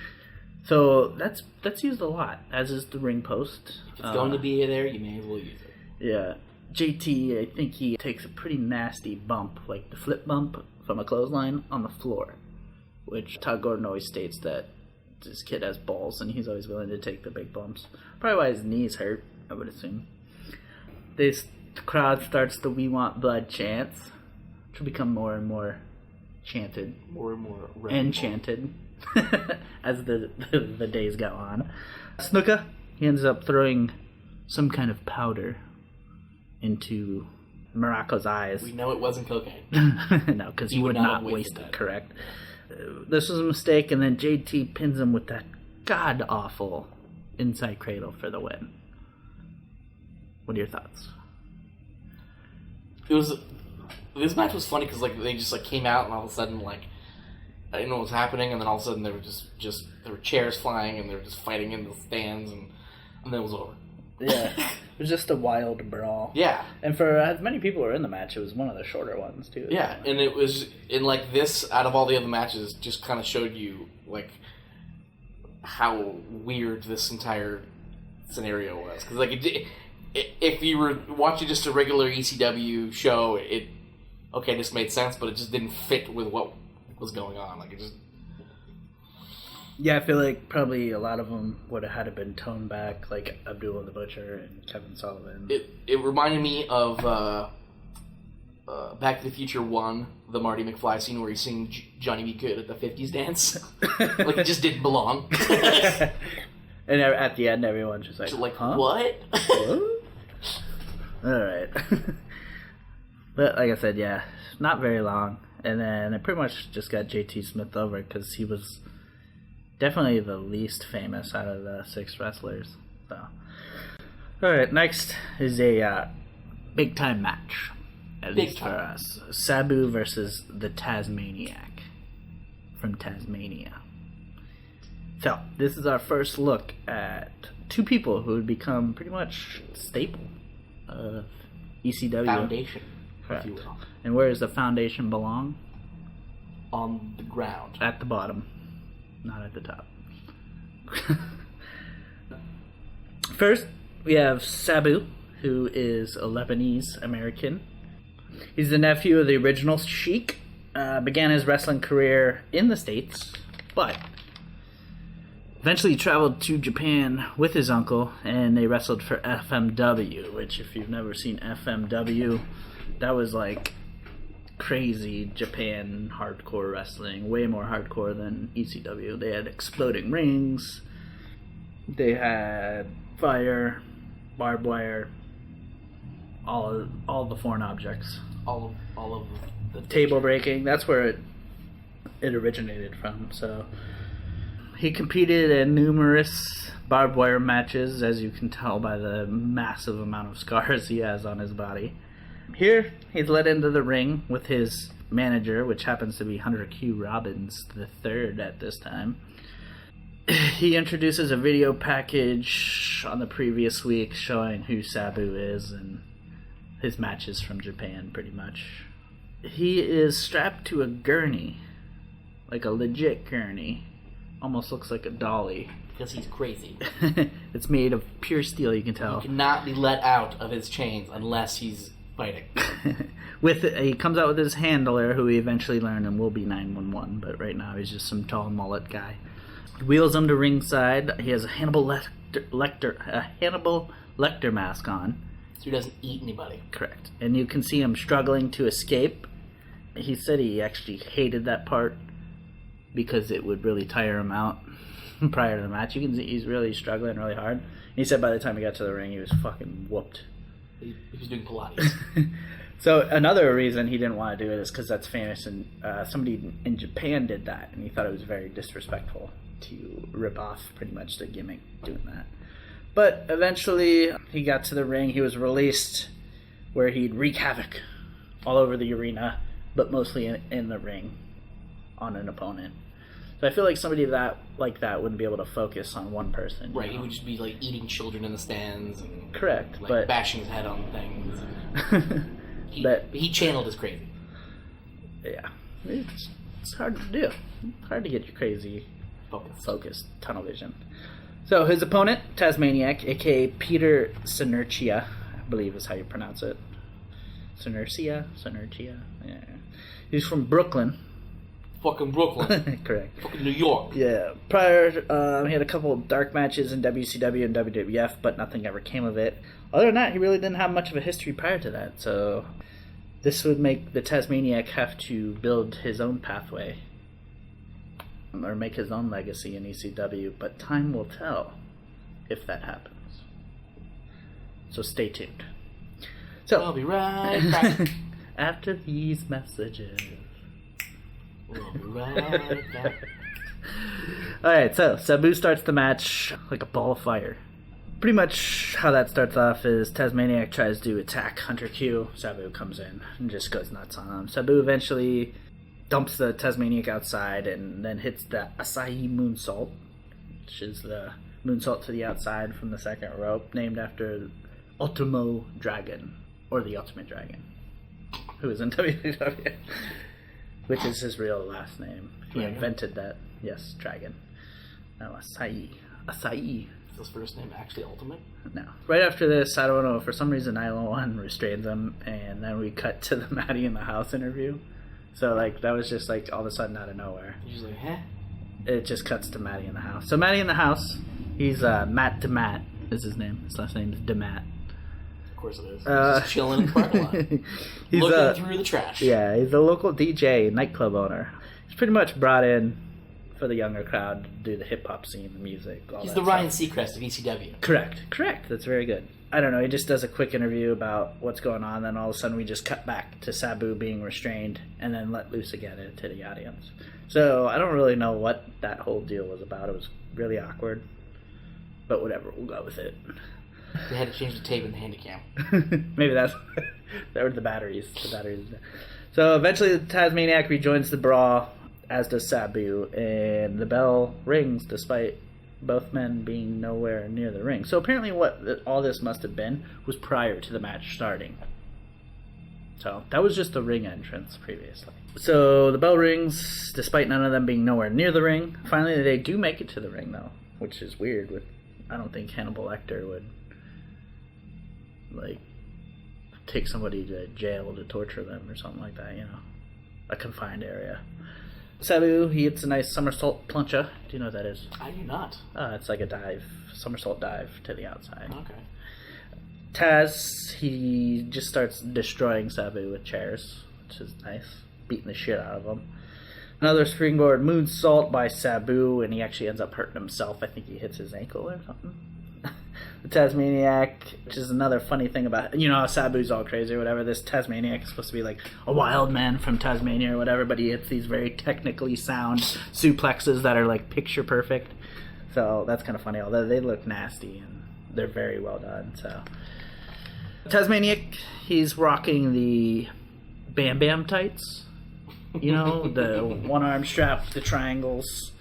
So that's used a lot, as is the ring post. If it's going to be there, you may as well use it. Yeah. JT, I think he takes a pretty nasty bump, like the flip bump from a clothesline on the floor, which Todd Gordon always states that this kid has balls and he's always willing to take the big bumps. Probably why his knees hurt, I would assume. The crowd starts the "We Want Blood" chants, which will become more and more chanted. More and more enchanted as the days go on. Snuka, he ends up throwing some kind of powder into Morocco's eyes. We know it wasn't cocaine. No, because he would not waste it, correct. This was a mistake, and then JT pins him with that god-awful inside cradle for the win. What are your thoughts? This match was funny because like they just like came out and all of a sudden like I didn't know what was happening, and then all of a sudden there were just there were chairs flying and they were just fighting in the stands, and then it was over. Yeah, it was just a wild brawl. Yeah, and for as many people who were in the match, it was one of the shorter ones too. Yeah, and it was in like this out of all the other matches, just kind of showed you like how weird this entire scenario was, because like if you were watching just a regular ECW show, this made sense, but it just didn't fit with what was going on. Like it just. Yeah, I feel like probably a lot of them would have had to been toned back, like Abdullah the Butcher and Kevin Sullivan. It reminded me of Back to the Future 1, the Marty McFly scene where he's singing Johnny B. Good at the 50s dance. Like it just didn't belong. And at the end, everyone's just like, huh? What? Alright. But like I said, yeah, not very long. And then it pretty much just got JT Smith over because he was definitely the least famous out of the 6 wrestlers. So, alright, next is a big time match. At least for us. Sabu versus the Tasmaniac from Tasmania. So, this is our first look at 2 people who would become pretty much staple of ECW. Foundation, correct. if you will. And where does the foundation belong? On the ground. At the bottom, not at the top. First, we have Sabu, who is a Lebanese American. He's the nephew of the original Sheik, began his wrestling career in the States, but eventually traveled to Japan with his uncle, and they wrestled for FMW, which, if you've never seen FMW, that was like crazy Japan hardcore wrestling, way more hardcore than ECW. They had exploding rings, they had fire, barbed wire, all the foreign objects. All of the Table breaking, that's where it originated from. So he competed in numerous barbed wire matches, as you can tell by the massive amount of scars he has on his body. Here, he's led into the ring with his manager, which happens to be Hunter Q. Robbins III at this time. He introduces a video package on the previous week showing who Sabu is and his matches from Japan, pretty much. He is strapped to a gurney, like a legit gurney. Almost looks like a dolly. Because he's crazy. It's made of pure steel, you can tell. He cannot be let out of his chains unless he's fighting. He comes out with his handler, who we eventually learn and will be 911, but right now he's just some tall mullet guy. He wheels him to ringside. He has a Hannibal Lecter mask on. So he doesn't eat anybody. Correct. And you can see him struggling to escape. He said he actually hated that part because it would really tire him out prior to the match. You can see he's really struggling really hard. And he said by the time he got to the ring, he was fucking whooped. He was doing Pilates. So another reason he didn't want to do it is because that's famous, and somebody in Japan did that, and he thought it was very disrespectful to rip off pretty much the gimmick doing that. But eventually he got to the ring. He was released, where he'd wreak havoc all over the arena, but mostly in the ring on an opponent. So I feel like somebody like that wouldn't be able to focus on one person. Right, he would just be like eating children in the stands and correct, like but bashing his head on things. He channeled his crazy. Yeah, it's hard to do. Hard to get your crazy focused tunnel vision. So his opponent, Tasmaniac, aka Peter Senerchia, I believe is how you pronounce it. Senerchia. Yeah, he's from Brooklyn. Fucking Brooklyn. Correct. Fucking New York. Yeah. Prior, he had a couple of dark matches in WCW and WWF, but nothing ever came of it. Other than that, he really didn't have much of a history prior to that, so this would make the Tasmaniac have to build his own pathway or make his own legacy in ECW, but time will tell if that happens. So stay tuned. So I'll be right back. After these messages. We'll be right back. Alright, so Sabu starts the match like a ball of fire. Pretty much how that starts off is Tasmaniac tries to attack Hunter Q. Sabu comes in and just goes nuts on him. Sabu eventually dumps the Tasmaniac outside and then hits the Asai moonsault, which is the moonsault to the outside from the second rope, named after Ultimo Dragon, or the Ultimate Dragon, who was in WCW. Which is his real last name. He invented that. Yes, Dragon. No, Asai. Is his first name actually Ultimate? No. Right after this, I don't know, for some reason 911 restrains him, and then we cut to the Matty in the House interview. So, like, that was just, like, all of a sudden out of nowhere. He's like, huh? It just cuts to Matty in the House. So, Matty in the House, he's Matt DeMatt is his name. His last name is DeMatt. Of course it is. He's just chilling in the parking lot. He's looking through the trash. Yeah, he's a local DJ, nightclub owner. He's pretty much brought in for the younger crowd to do the hip-hop scene, the music, all He's that the Ryan stuff. Seacrest of ECW. Correct. That's very good. I don't know, he just does a quick interview about what's going on, then all of a sudden we just cut back to Sabu being restrained and then let loose again to the audience. So I don't really know what that whole deal was about. It was really awkward. But whatever, we'll go with it. They had to change the tape in the handycam. Maybe that's or the batteries. So eventually the Tasmaniac rejoins the brawl, as does Sabu, and the bell rings despite both men being nowhere near the ring. So apparently what all this must have been was prior to the match starting. So that was just the ring entrance previously. So the bell rings despite none of them being nowhere near the ring. Finally they do make it to the ring though, which is weird. I don't think Hannibal Lecter would like take somebody to jail to torture them or something like that, you know. a confined area. Sabu, he hits a nice somersault plancha. Do you know what that is? I do not. It's like a dive, somersault dive to the outside. Okay. Taz, he just starts destroying Sabu with chairs, which is nice. Beating the shit out of him. Another springboard moonsault by Sabu, and he actually ends up hurting himself. I think he hits his ankle or something. The Tasmaniac, which is another funny thing about, how Sabu's all crazy or whatever. This Tasmaniac is supposed to be like a wild man from Tasmania or whatever, but he hits these very technically sound suplexes that are like picture perfect. So that's kind of funny, although they look nasty and they're very well done. So Tasmaniac, he's rocking the Bam Bam tights. The one arm strap, the triangles,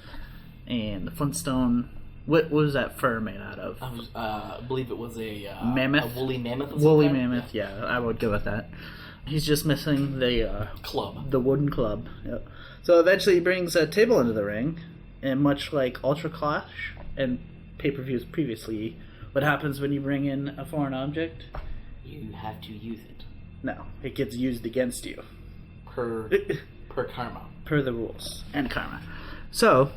and the Flintstone. What was that fur made out of? I believe it was a mammoth. A woolly mammoth. Woolly mammoth. Yeah, I would go with that. He's just missing the club, the wooden club. Yep. So eventually, he brings a table into the ring, and much like Ultra Clash and pay-per-views previously, what happens when you bring in a foreign object? You have to use it. No, it gets used against you. Per karma. Per the rules and karma. So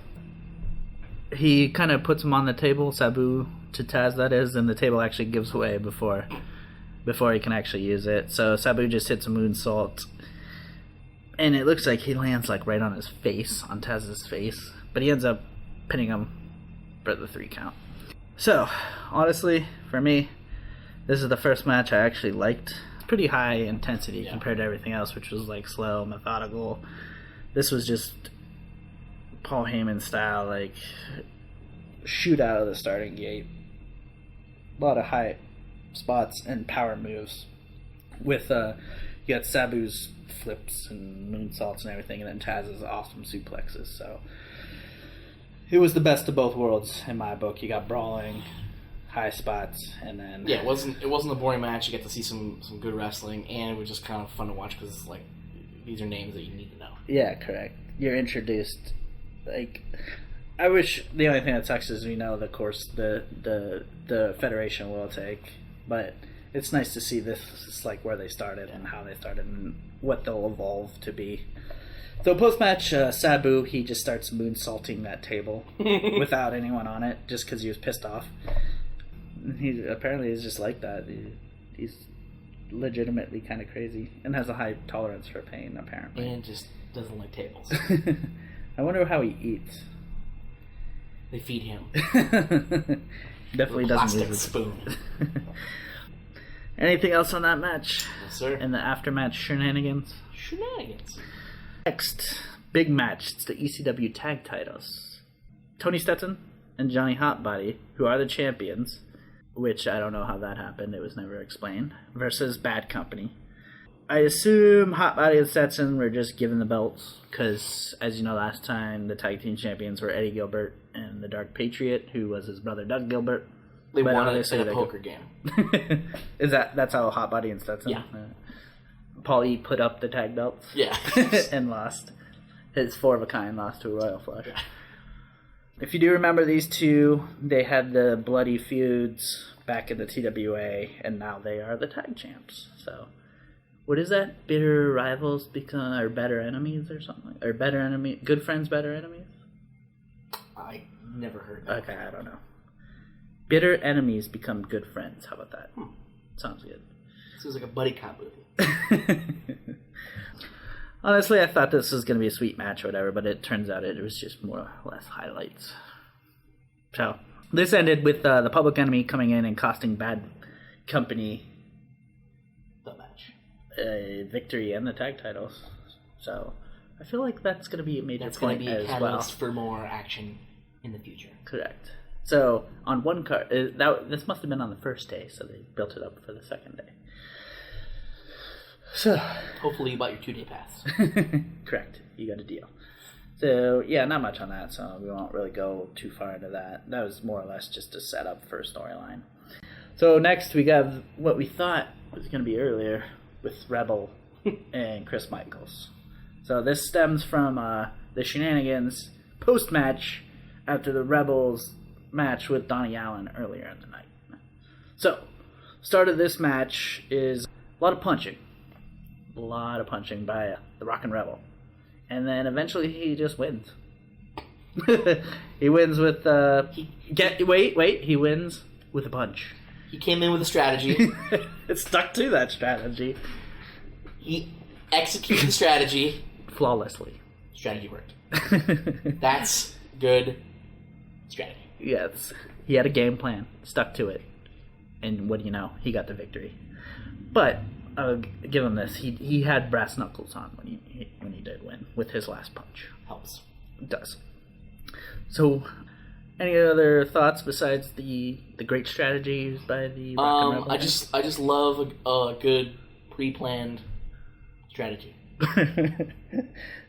he kind of puts him on the table, Sabu to Taz, that is, and the table actually gives way before he can actually use it. So Sabu just hits a moonsault, and it looks like he lands like right on his face, on Taz's face, but he ends up pinning him for the 3 count. So honestly, for me, this is the first match I actually liked. Pretty high intensity compared to everything else, which was like slow, methodical. This was just Paul Heyman style, like shoot out of the starting gate. A lot of high spots and power moves. With you got Sabu's flips and moonsaults and everything, and then Taz's awesome suplexes. So it was the best of both worlds in my book. You got brawling, high spots, and then it wasn't a boring match. You get to see some good wrestling, and it was just kind of fun to watch because like these are names that you need to know. Yeah, correct. You're introduced. Like, I wish the only thing that sucks is the course the Federation will take, but it's nice to see this is like where they started and how they started and what they'll evolve to be. So post match, Sabu, he just starts moonsaulting that table without anyone on it, just because he was pissed off. He apparently is just like that. He's legitimately kind of crazy and has a high tolerance for pain, apparently. And just doesn't like tables. I wonder how he eats. They feed him. Definitely a doesn't plastic lose spoon. Anything else on that match? Yes, sir. And the aftermatch shenanigans? Next, big match. It's the ECW tag titles. Tony Stetson and Johnny Hotbody, who are the champions, which I don't know how that happened. It was never explained. Versus Bad Company. I assume Hotbody and Stetson were just given the belts because, as you know, last time the tag team champions were Eddie Gilbert and the Dark Patriot, who was his brother Doug Gilbert. They won it in a poker game. That's how Hotbody and Stetson? Yeah. Paul E put up the tag belts. Yeah. And lost. His 4 of a kind lost to a Royal Flush. Yeah. If you do remember these two, they had the bloody feuds back in the TWA, and now they are the tag champs. So, what is that? Bitter rivals become, or better enemies, or something? Or better enemy, good friends, better enemies? I never heard that. Okay, I don't know. Bitter enemies become good friends. How about that? Sounds good. Sounds like a buddy cop movie. Honestly, I thought this was going to be a sweet match or whatever, but it turns out it was just more or less highlights. So, this ended with the Public Enemy coming in and costing Bad Company the match, victory and the tag titles. So, I feel like that's going to be a major point as well. That's going to be a catalyst for more action in the future. Correct. So, on one card, this must have been on the first day, so they built it up for the second day. So, hopefully you bought your 2-day pass. Correct. You got a deal. So, yeah, not much on that, so we won't really go too far into that. That was more or less just a setup for a storyline. So, next we got what we thought was going to be earlier with Rebel and Chris Michaels. So, this stems from the shenanigans post-match after the Rebels match with Donnie Allen earlier in the night. So, start of this match is a lot of punching. A lot of punching by the Rockin' Rebel. and then eventually he just wins. He wins with he wins with a punch. He came in with a strategy. It stuck to that strategy He executed the strategy. flawlessly. Strategy worked. That's good strategy. Yes, he had a game plan, stuck to it, and what do you know? He got the victory. But I'll give him this: he had brass knuckles on when he did win with his last punch. Helps. It does. So, any other thoughts besides the great strategy used by the Rock and Rebel I just love a good pre-planned strategy.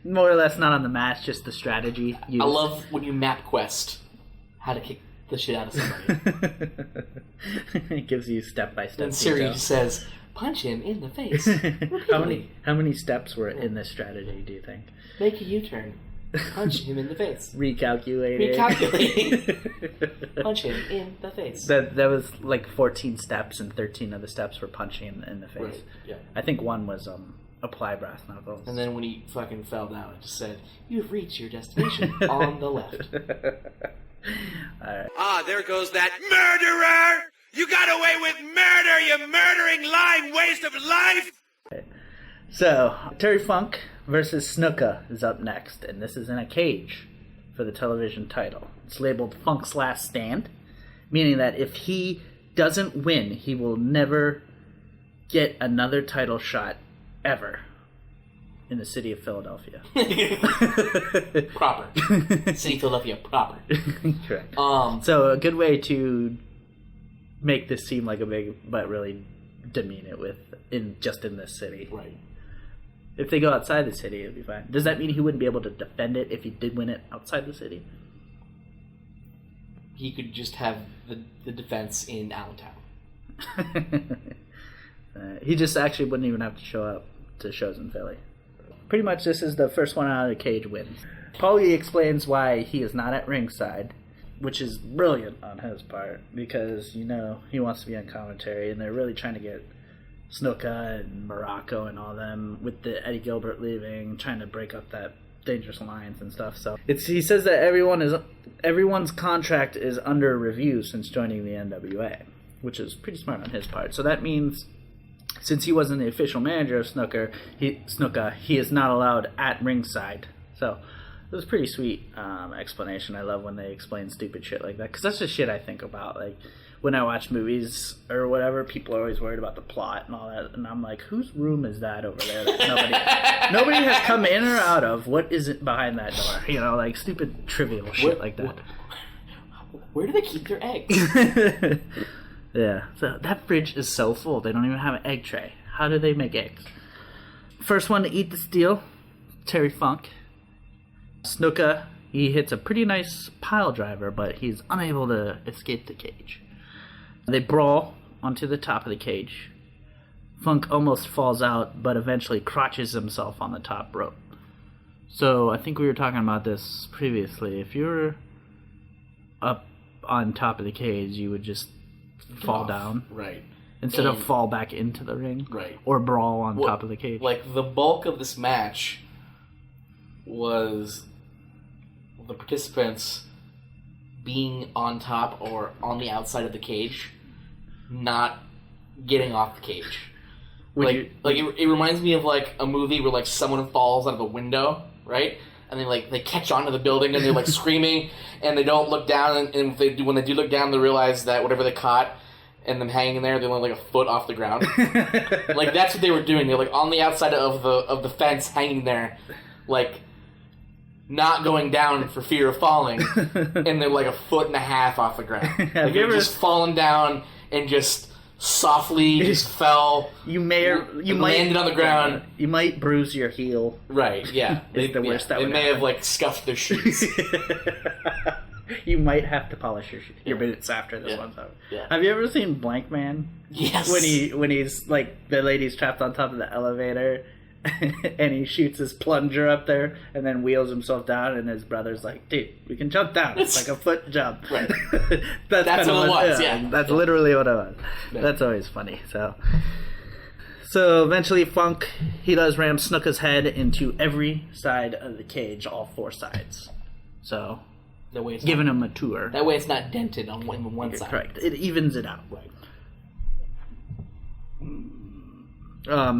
More or less not on the match, just the strategy used. I love when you map quest how to kick the shit out of somebody. It gives you step by step. And Siri just says, "Punch him in the face." How many steps were in this strategy? Do you think? Make a U-turn. Punch him in the face. Recalculating. Punch him in the face. That was like 14 steps, and 13 of the steps were punching him in the face. Right. Yeah. I think one was apply brass knuckles. And then when he fucking fell down, it just said, "You've reached your destination on the left." Alright. Ah, there goes that murderer! You got away with murder, you murdering, lying waste of life! So, Terry Funk versus Snuka is up next, and this is in a cage for the television title. It's labeled Funk's Last Stand, meaning that if he doesn't win, he will never get another title shot ever in the city of Philadelphia. Proper. City of Philadelphia, proper. Correct. So a good way to make this seem like a big, but really demean it in this city. Right. If they go outside the city, it'd be fine. Does that mean he wouldn't be able to defend it if he did win it outside the city? He could just have the defense in Allentown. He just actually wouldn't even have to show up to shows in Philly. Pretty much this is the first one out of the cage wins. Paulie explains why he is not at ringside, which is brilliant on his part, because, he wants to be on commentary, and they're really trying to get Snuka and Morocco and all them, with the Eddie Gilbert leaving, trying to break up that Dangerous Alliance and stuff. So he says that everyone's contract is under review since joining the NWA, which is pretty smart on his part. So that means since he wasn't the official manager of Snuka, he is not allowed at ringside. So it was a pretty sweet explanation. I love when they explain stupid shit like that, because that's the shit I think about. Like, when I watch movies or whatever, people are always worried about the plot and all that, and I'm like, whose room is that over there that nobody has come in or out of? What is it behind that door? Like stupid trivial shit like that. Where do they keep their eggs? Yeah, so that fridge is so full, they don't even have an egg tray. How do they make eggs? First one to eat the steel, Terry Funk. Snuka, he hits a pretty nice pile driver, but he's unable to escape the cage. They brawl onto the top of the cage. Funk almost falls out, but eventually crotches himself on the top rope. So I think we were talking about this previously. If you're up on top of the cage, you would just fall down. Right. Instead of fall back into the ring. Right. Or brawl on top of the cage. Like, the bulk of this match was the participants being on top or on the outside of the cage, not getting off the cage. It reminds me of like a movie where like someone falls out of a window, right? And they catch onto the building and they're like screaming, and they don't look down, and when they do look down, they realize that whatever they caught and them hanging there, they're only like a foot off the ground. Like, that's what they were doing. They're like on the outside of the fence, hanging there, like not going down for fear of falling, and they're like a foot and a half off the ground. Like, they're just falling down and just softly just fell. You might landed on the ground. You might bruise your heel. Right? Yeah, It's the worst that they would may happen. have like scuffed their shoes. You might have to polish your boots after this one's over. Yeah. Have you ever seen Blank Man? Yes. When he's like, the lady's trapped on top of the elevator, and he shoots his plunger up there and then wheels himself down, and his brother's like, dude, we can jump down. It's like a foot jump. Right. That's what it was, yeah. That's literally what it was. Yeah. That's always funny. So So eventually Funk, he does ram Snuka's head into every side of the cage, all 4 sides. So, That way it's giving not, him a tour. That way it's not dented on one side. Correct. It evens it out. Right.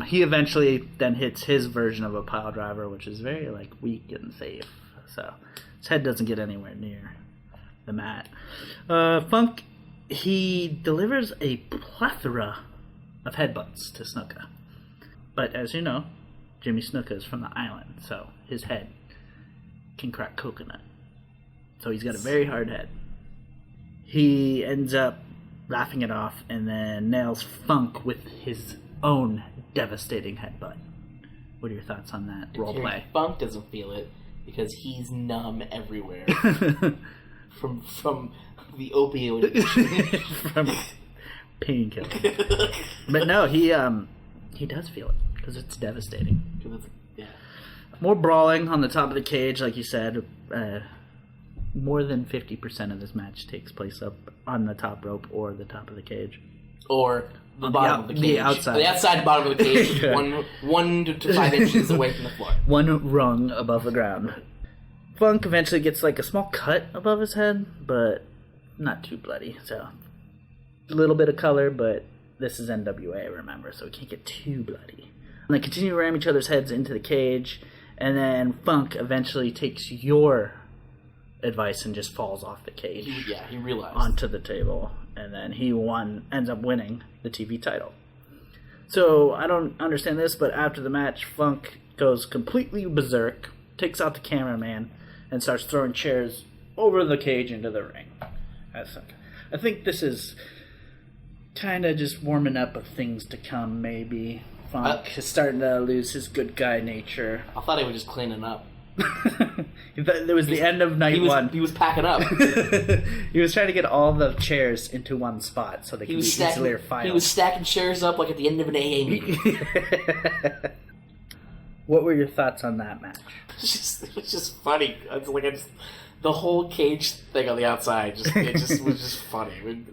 He eventually then hits his version of a pile driver, which is very weak and safe. So his head doesn't get anywhere near the mat. Funk, he delivers a plethora of headbutts to Snuka. But as you know, Jimmy Snuka is from the island, so his head can crack coconut. So he's got a very hard head. He ends up laughing it off and then nails Funk with his own devastating headbutt. What are your thoughts on that role play? Funk doesn't feel it because he's numb everywhere from the opioid addiction. From painkiller. But no, he does feel it because it's devastating. Yeah. More brawling on the top of the cage, like you said. More than 50% of this match takes place up on the top rope or the top of the cage. Or the bottom of the cage. The outside. The outside bottom of the cage, Yeah. 1 to 5 inches away from the floor. One rung above the ground. Funk eventually gets a small cut above his head, but not too bloody. So a little bit of color, but this is NWA, remember, so it can't get too bloody. And they continue to ram each other's heads into the cage, and then Funk eventually takes your advice and just falls off the cage. He realized. Onto the table, and then he ends up winning the TV title. So I don't understand this, but after the match, Funk goes completely berserk, takes out the cameraman, and starts throwing chairs over the cage into the ring. I think this is kind of just warming up of things to come, maybe. Funk is starting to lose his good guy nature. I thought he was just cleaning up. There was the end of night one. He was packing up. He was trying to get all the chairs into one spot so they could be easily filed. He was stacking chairs up like at the end of an AA meeting. What were your thoughts on that match? It was just funny. The whole cage thing on the outside was just funny.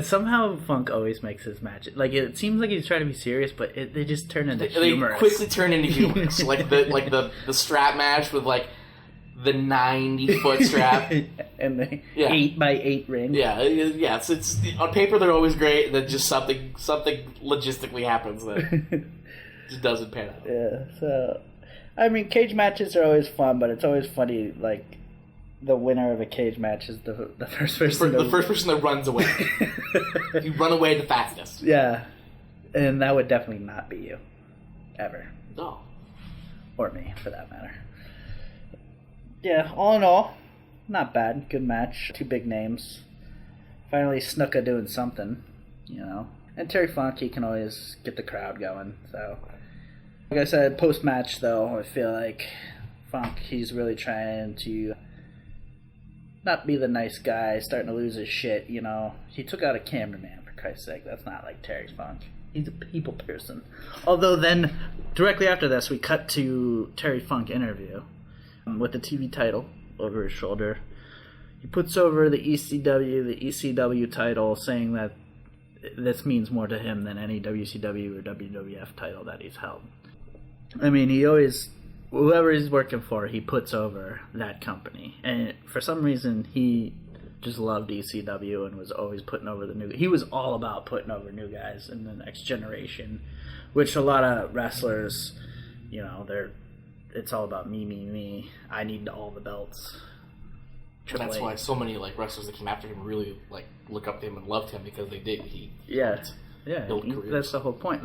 Somehow Funk always makes his match it seems like he's trying to be serious, but they just turn into humorous. They quickly turn into humorous, like the strap match with the 90-foot strap and the 8x8 ring. Yeah. It's on paper they're always great, and then just something logistically happens that just doesn't pan out. Yeah. So, I mean, cage matches are always fun, but it's always funny the winner of a cage match is the first person. The first person that runs away. You run away the fastest. Yeah, and that would definitely not be you, ever. No. Or me, for that matter. Yeah, all in all, not bad. Good match. 2 big names. Finally, Snuka doing something, And Terry Funk, he can always get the crowd going. So, like I said, post-match, though, I feel like Funk, he's really trying to not be the nice guy, starting to lose his shit, He took out a cameraman, for Christ's sake. That's not like Terry Funk. He's a people person. Although then, directly after this, we cut to Terry Funk interview with the TV title over his shoulder. He puts over the ECW title, saying that this means more to him than any WCW or WWF title that he's held. I mean, he always... Whoever he's working for, he puts over that company. And for some reason, he just loved ECW and was always putting over the new... He was all about putting over new guys in the next generation, which a lot of wrestlers, it's all about me. I need all the belts. That's why so many wrestlers that came after him really look up to him and loved him because they did. That's the whole point.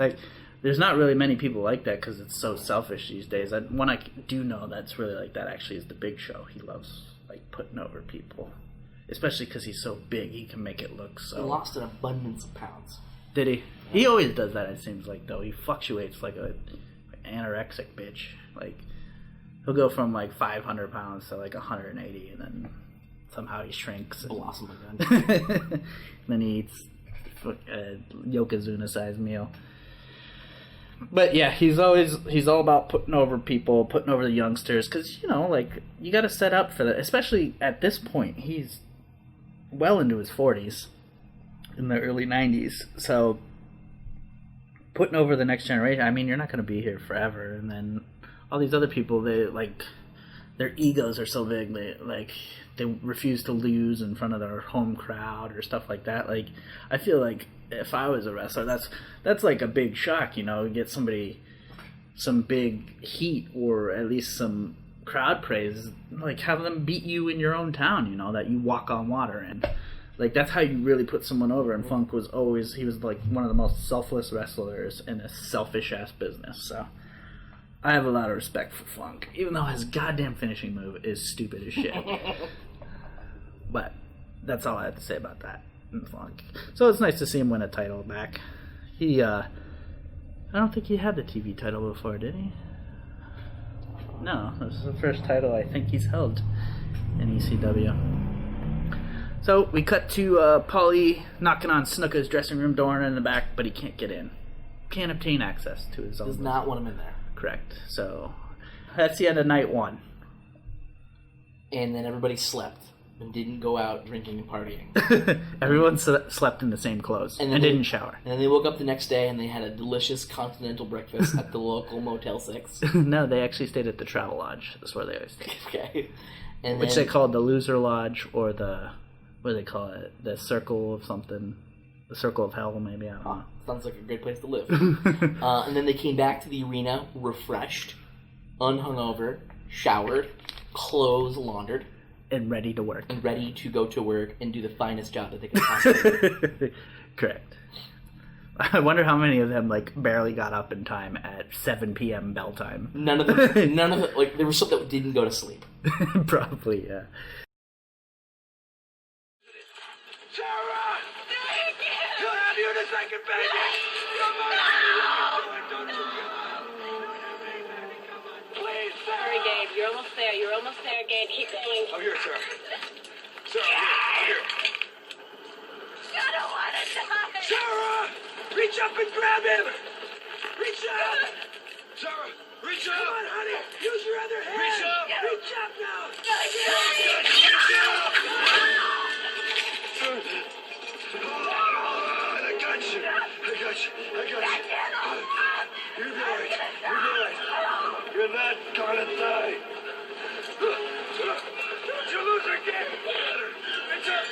There's not really many people like that because it's so selfish these days. One I do know that's really like that actually is the Big Show. He loves putting over people, especially because he's so big. He can make it look so. He lost an abundance of pounds. Did he? He always does that. It seems like though he fluctuates like a anorexic bitch. He'll go from 500 pounds to 180, and then somehow he shrinks. Blossom again. Then he eats a Yokozuna-sized meal. But yeah, he's all about putting over people, putting over the youngsters, because you got to set up for that. Especially at this point, he's well into his 40s, in the early 90s. So putting over the next generation. I mean, you're not going to be here forever, and then all these other people, they like their egos are so big. They refuse to lose in front of their home crowd or stuff like that. Like, I feel like if I was a wrestler, that's like a big shock. You know, get somebody some big heat or at least some crowd praise. Like, have them beat you in your own town. You know, that you walk on water and. Like, that's how you really put someone over, and Funk was always, he was like one of the most selfless wrestlers in a selfish-ass business, so I have a lot of respect for Funk, even though his goddamn finishing move is stupid as shit. But that's all I have to say about that, Funk. So it's nice to see him win a title back. I don't think he had the TV title before, did he? No, this is the first title I think he's held in ECW. So we cut to Paulie knocking on Snuka's dressing room door in the back, but he can't get in. Can't obtain access to his own. Does not want him in there. Correct. So that's the end of night one. And then everybody slept and didn't go out drinking and partying. Everyone slept in the same clothes and didn't shower. And then they woke up the next day and they had a delicious continental breakfast at the local Motel 6. No, they actually stayed at the Travel Lodge. That's where they always stayed. Okay. And which they called the Loser Lodge or the... What do they call it? The Circle of something. The Circle of Hell, maybe. I don't know. Sounds like a great place to live. And then they came back to the arena refreshed, unhungover, showered, clothes laundered. And ready to work. And ready to go to work and do the finest job that they could possibly do. Correct. I wonder how many of them, like, barely got up in time at 7 p.m. bell time. None of them, like, there were some that didn't go to sleep. Probably, yeah. Sarah! He'll have you in a second, baby! Come on! Don't you please, Sarah! Sorry, Gabe. You're almost there. You're almost there, Gabe. Keep going. I'm here, Sarah. Sarah, I'm here. I don't want to die. Sarah! Reach up and grab him! Reach up! Sarah, reach up! Come on, honey! Use your other hand! Reach up! Reach up now! Reach up! I got you! You're right. You're not gonna die. Don't you lose again! Reach up!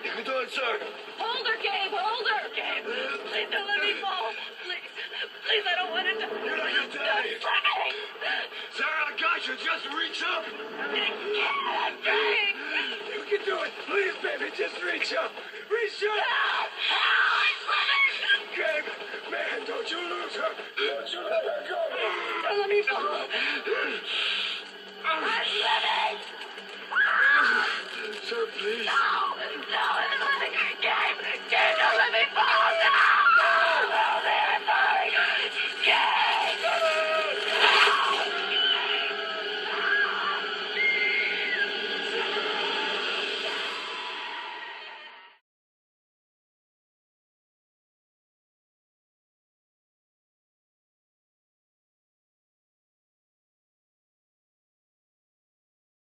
You can do it, sir. Hold her, Gabe. Hold her. Gabe, please don't let me fall. Please, I don't want to die. You're not gonna die. Sarah, I got you. Just reach up. You can do it. Please, baby, just reach up. Reach up. Gabe, man, don't you lose her. Don't you let her go. Don't let me fall.